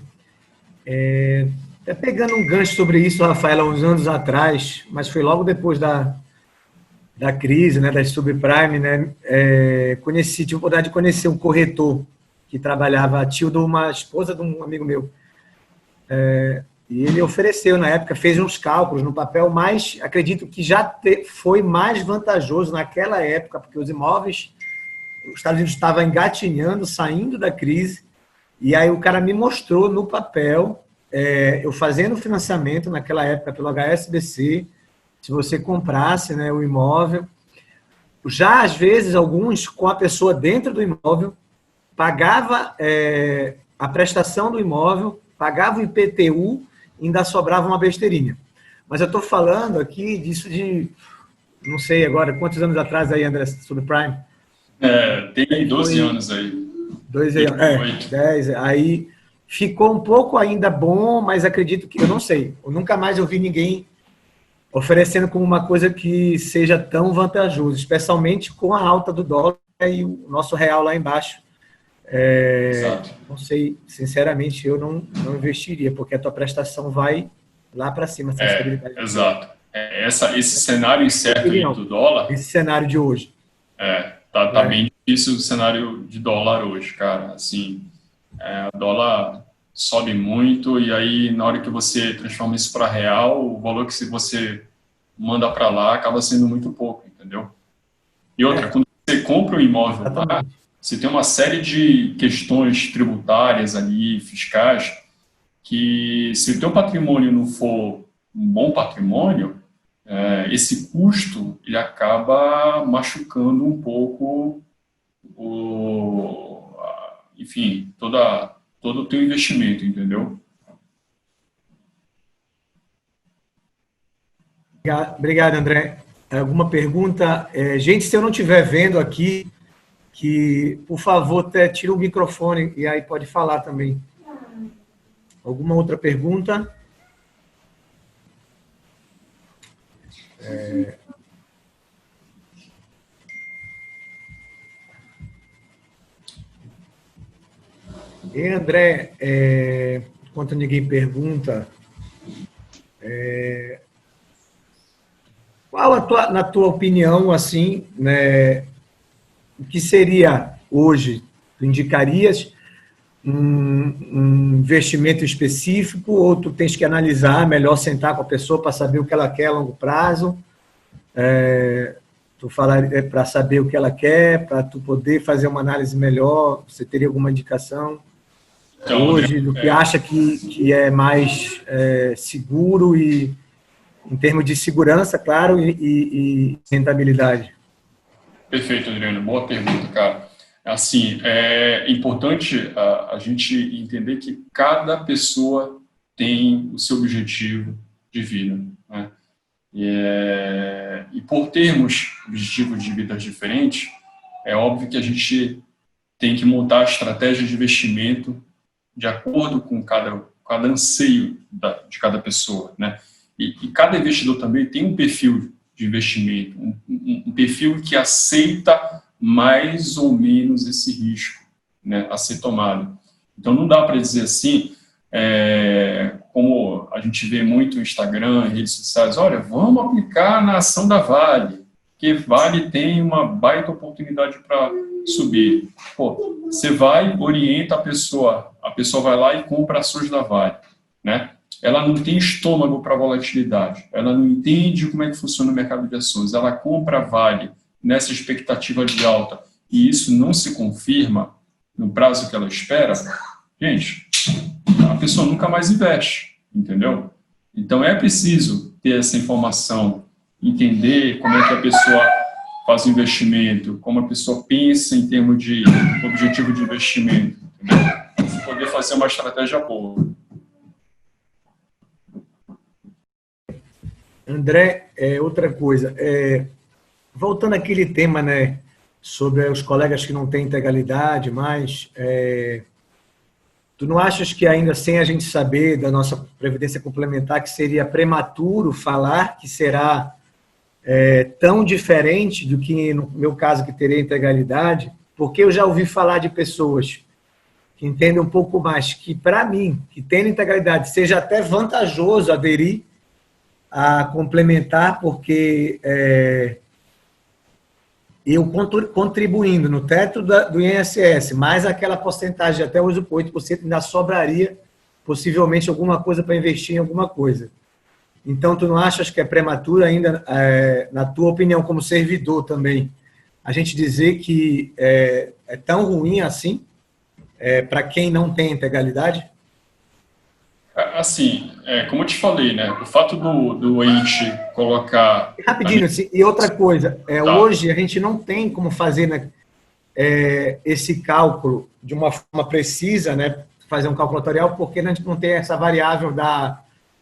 Até pegando um gancho sobre isso, Rafael, há uns anos atrás, mas foi logo depois da crise, né, das subprime, né, tive a oportunidade de conhecer um corretor que trabalhava, tio de uma esposa de um amigo meu. E ele ofereceu, na época, fez uns cálculos no papel, mas acredito que já foi mais vantajoso naquela época, porque os imóveis, os Estados Unidos estava engatinhando, saindo da crise, e aí o cara me mostrou no papel, eu fazendo financiamento naquela época pelo HSBC, se você comprasse, né, o imóvel, já às vezes alguns com a pessoa dentro do imóvel, pagava a prestação do imóvel, pagava o IPTU, ainda sobrava uma besteirinha. Mas eu estou falando aqui disso de, não sei agora, quantos anos atrás aí, André, subprime? Tem 12 anos aí. 12 anos, 10, aí ficou um pouco ainda bom, mas acredito que, eu não sei, eu nunca mais ouvi ninguém oferecendo como uma coisa que seja tão vantajoso, especialmente com a alta do dólar e o nosso real lá embaixo. Não sei, sinceramente, eu não investiria, porque a tua prestação vai lá para cima, essa estabilidade. Exato. Esse cenário incerto aí do dólar... Esse cenário de hoje. Tá bem difícil o cenário de dólar hoje, cara. Assim, o dólar sobe muito e aí, na hora que você transforma isso para real, o valor que você manda para lá acaba sendo muito pouco, entendeu? E outra, quando você compra um imóvel lá, você tem uma série de questões tributárias ali, fiscais, que se o teu patrimônio não for um bom patrimônio, esse custo ele acaba machucando um pouco enfim, todo o teu investimento, entendeu? Obrigado, André. Alguma pergunta? Gente, se eu não estiver vendo aqui, que, por favor, tira o microfone e aí pode falar também. Alguma outra pergunta? E, André, enquanto ninguém pergunta, qual na tua opinião, assim, né, o que seria hoje, tu indicarias um investimento específico ou tu tens que analisar, melhor sentar com a pessoa para saber o que ela quer a longo prazo? Tu falaria para saber o que ela quer, para tu poder fazer uma análise melhor, você teria alguma indicação? Então, hoje, do que acha que é mais seguro e em termos de segurança, claro, e rentabilidade? Perfeito, Adriano. Boa pergunta, cara. Assim, é importante a gente entender que cada pessoa tem o seu objetivo de vida, né? E por termos objetivos de vida diferentes, é óbvio que a gente tem que montar a estratégia de investimento de acordo com cada anseio de cada pessoa, né? E cada investidor também tem um perfil de investimento, um perfil que aceita mais ou menos esse risco, né, a ser tomado. Então, não dá para dizer assim, como a gente vê muito no Instagram, em redes sociais, olha, vamos aplicar na ação da Vale, que Vale tem uma baita oportunidade para subir. Pô, você vai, orienta a pessoa vai lá e compra ações da Vale, né? Ela não tem estômago para volatilidade, ela não entende como é que funciona o mercado de ações, ela compra a Vale nessa expectativa de alta e isso não se confirma no prazo que ela espera, gente, a pessoa nunca mais investe, entendeu? Então é preciso ter essa informação, entender como é que a pessoa faz o investimento, como a pessoa pensa em termos de objetivo de investimento, entendeu? Para poder fazer uma estratégia boa. André, outra coisa, voltando àquele tema, né, sobre os colegas que não têm integralidade, mas tu não achas que ainda sem a gente saber da nossa previdência complementar que seria prematuro falar que será tão diferente do que no meu caso que teria integralidade? Porque eu já ouvi falar de pessoas que entendem um pouco mais, que para mim, que tem integralidade, seja até vantajoso aderir a complementar, porque eu contribuindo no teto do INSS, mais aquela porcentagem de até 8%, ainda sobraria possivelmente alguma coisa para investir em alguma coisa. Então, tu não achas que é prematuro ainda, na tua opinião, como servidor também, a gente dizer que é tão ruim assim para quem não tem integralidade? Assim, como eu te falei, né, o fato do ente colocar... Rapidinho, assim, e outra coisa, Tá. hoje a gente não tem como fazer, né, esse cálculo de uma forma precisa, né, fazer um cálculo atuarial, porque a gente não tem essa variável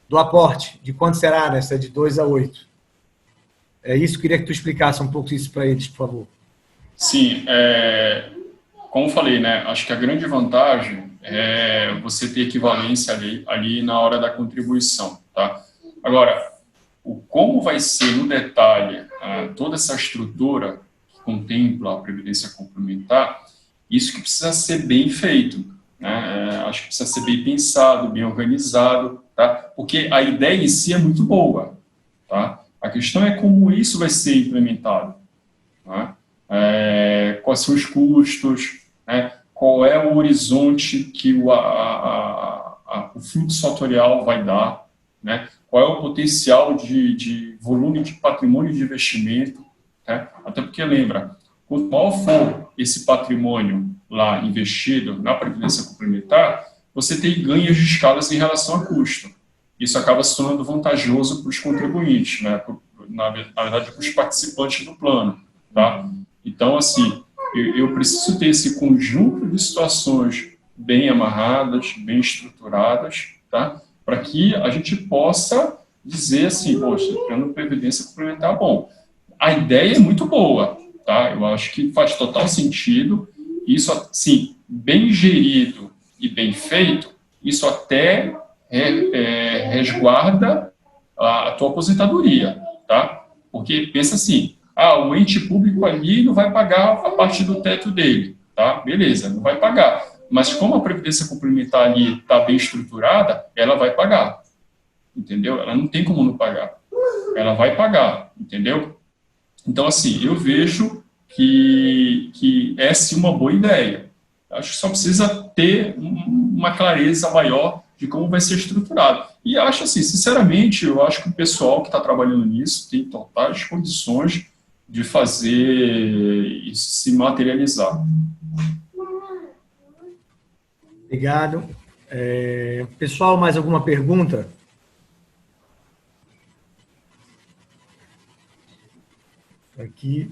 do aporte, de quanto será, né, de 2 a 8. É isso, queria que tu explicasse um pouco isso para eles, por favor. Sim, como eu falei, né, acho que a grande vantagem é você ter equivalência ali na hora da contribuição, tá? Agora, como vai ser no detalhe toda essa estrutura que contempla a previdência complementar, isso que precisa ser bem feito, né? Acho que precisa ser bem pensado, bem organizado, tá? Porque a ideia em si é muito boa, tá? A questão é como isso vai ser implementado, tá? Quais são os custos, né? Qual é o horizonte que o fluxo atorial vai dar, né? Qual é o potencial de volume de patrimônio de investimento, né? Até porque, lembra, quanto maior for esse patrimônio lá investido na previdência complementar, você tem ganhos de escalas em relação a custo. Isso acaba se tornando vantajoso para os contribuintes, né? Na verdade, para os participantes do plano, tá? Então, assim, eu preciso ter esse conjunto de situações bem amarradas, bem estruturadas, tá? Para que a gente possa dizer assim, poxa, plano previdência complementar, bom, a ideia é muito boa, tá? Eu acho que faz total sentido, isso, assim, bem gerido e bem feito, isso até resguarda a tua aposentadoria, tá? Porque pensa assim, o ente público ali não vai pagar a parte do teto dele, tá? Beleza, não vai pagar. Mas como a previdência complementar ali está bem estruturada, ela vai pagar, entendeu? Ela não tem como não pagar. Ela vai pagar, entendeu? Então, assim, eu vejo que é sim uma boa ideia. Acho que só precisa ter uma clareza maior de como vai ser estruturado. E acho assim, sinceramente, eu acho que o pessoal que está trabalhando nisso tem totais condições de fazer isso se materializar. Obrigado. Pessoal, mais alguma pergunta? Aqui,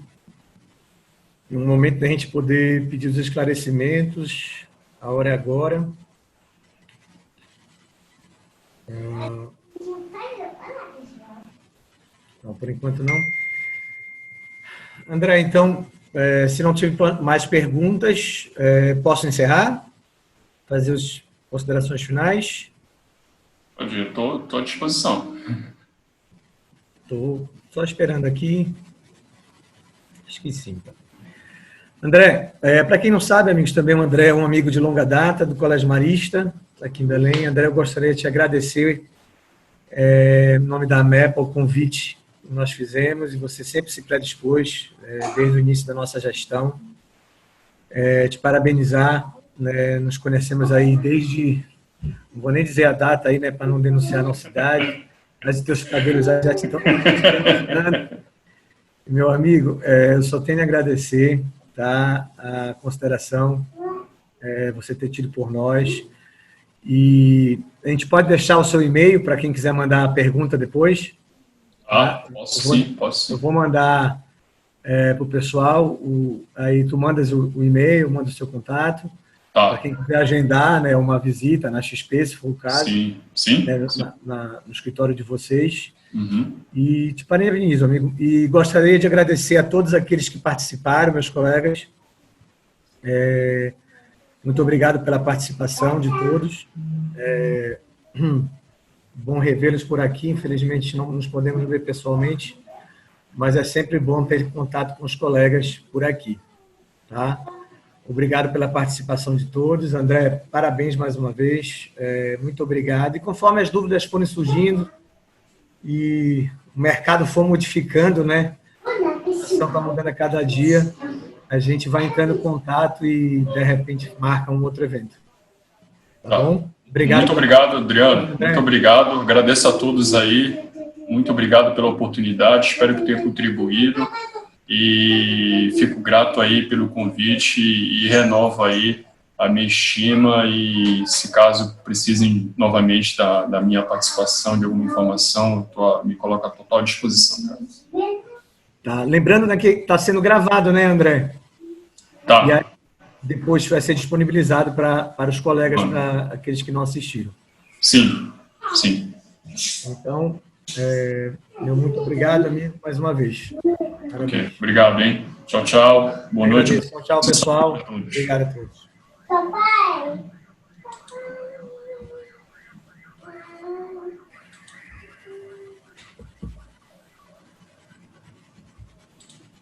no momento da gente poder pedir os esclarecimentos, a hora é agora. Não, por enquanto não. André, então, se não tiver mais perguntas, posso encerrar? Fazer as considerações finais? Pode ir, estou à disposição. Estou só esperando aqui. Acho que sim. André, para quem não sabe, amigos, também o André é um amigo de longa data do Colégio Marista, aqui em Belém. André, eu gostaria de te agradecer, em nome da AMEPA, o convite que nós fizemos, e você sempre se predispôs, desde o início da nossa gestão. Te parabenizar, né? Nos conhecemos aí desde, não vou nem dizer a data aí, né, para não denunciar a nossa idade, mas os teus cabelos já te estão... Meu amigo, eu só tenho a agradecer, tá, a consideração você ter tido por nós. E a gente pode deixar o seu e-mail para quem quiser mandar a pergunta depois. Ah, posso sim, posso sim. Eu vou mandar para o pessoal, aí tu mandas o e-mail, manda o seu contato, Tá. para quem quiser agendar, né, uma visita na XP, se for o caso, sim, né, sim. no escritório de vocês. Uhum. E te parabenizo, amigo. E gostaria de agradecer a todos aqueles que participaram, meus colegas. Muito obrigado pela participação de todos. Bom revê-los por aqui. Infelizmente, não nos podemos ver pessoalmente, mas é sempre bom ter contato com os colegas por aqui. Tá? Obrigado pela participação de todos. André, parabéns mais uma vez. Muito obrigado. E conforme as dúvidas forem surgindo e o mercado for modificando, né? A situação está mudando a cada dia, a gente vai entrando em contato e, de repente, marca um outro evento. Tá bom? Obrigado. Muito obrigado, Adriano. Muito obrigado. Agradeço a todos aí. Muito obrigado pela oportunidade. Espero que tenha contribuído. E fico grato aí pelo convite e renovo aí a minha estima e, se caso precisem novamente da minha participação, de alguma informação, me coloco à total disposição. Cara. Tá. Lembrando, né, que está sendo gravado, né, André? Tá. E aí, depois vai ser disponibilizado para os colegas, para aqueles que não assistiram. Sim, sim. Então, meu muito obrigado, amigo, mais uma vez. Parabéns. Ok, obrigado, hein? Tchau, tchau. Boa noite. Tchau, pessoal. Obrigado a todos. Papai.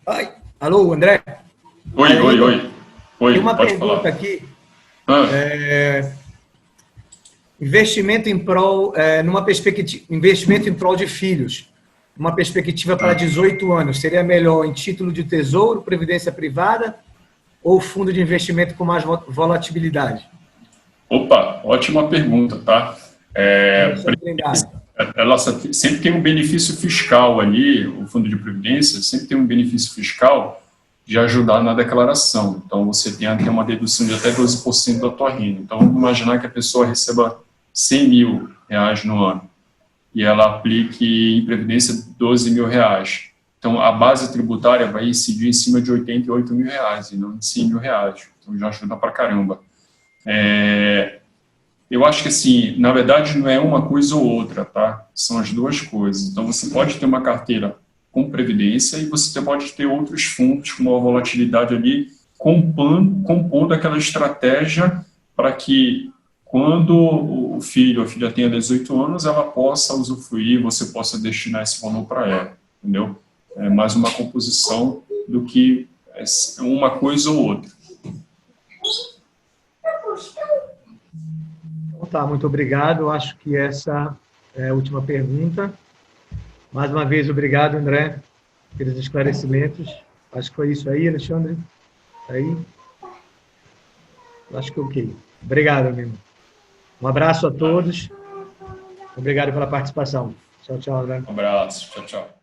Oi. Alô, André? Oi. Tem uma pode pergunta falar. Aqui. Investimento em prol, numa perspectiva, investimento em prol de filhos, uma perspectiva para 18 anos, seria melhor em título de tesouro, previdência privada ou fundo de investimento com mais volatilidade? Opa, ótima pergunta, tá? Ela sempre tem um benefício fiscal ali, o fundo de previdência sempre tem um benefício fiscal de ajudar na declaração. Então, você tem até uma redução de até 12% da tua renda. Então, vamos imaginar que a pessoa receba 100 mil reais no ano e ela aplique em previdência 12 mil reais. Então, a base tributária vai incidir em cima de 88 mil reais e não de 100 mil reais. Então, já ajuda pra caramba. Eu acho que, assim, na verdade, não é uma coisa ou outra, tá? São as duas coisas. Então, você pode ter uma carteira com previdência e você pode ter outros fundos com uma volatilidade ali, compondo aquela estratégia para que, quando o filho ou a filha tenha 18 anos, ela possa usufruir, você possa destinar esse valor para ela, entendeu? É mais uma composição do que uma coisa ou outra. Tá, muito obrigado. Acho que essa é a última pergunta. Mais uma vez, obrigado, André, pelos esclarecimentos. Acho que foi isso aí, Alexandre. Aí. Acho que ok. Obrigado, amigo. Um abraço a todos. Obrigado pela participação. Tchau, André. Um abraço. Tchau.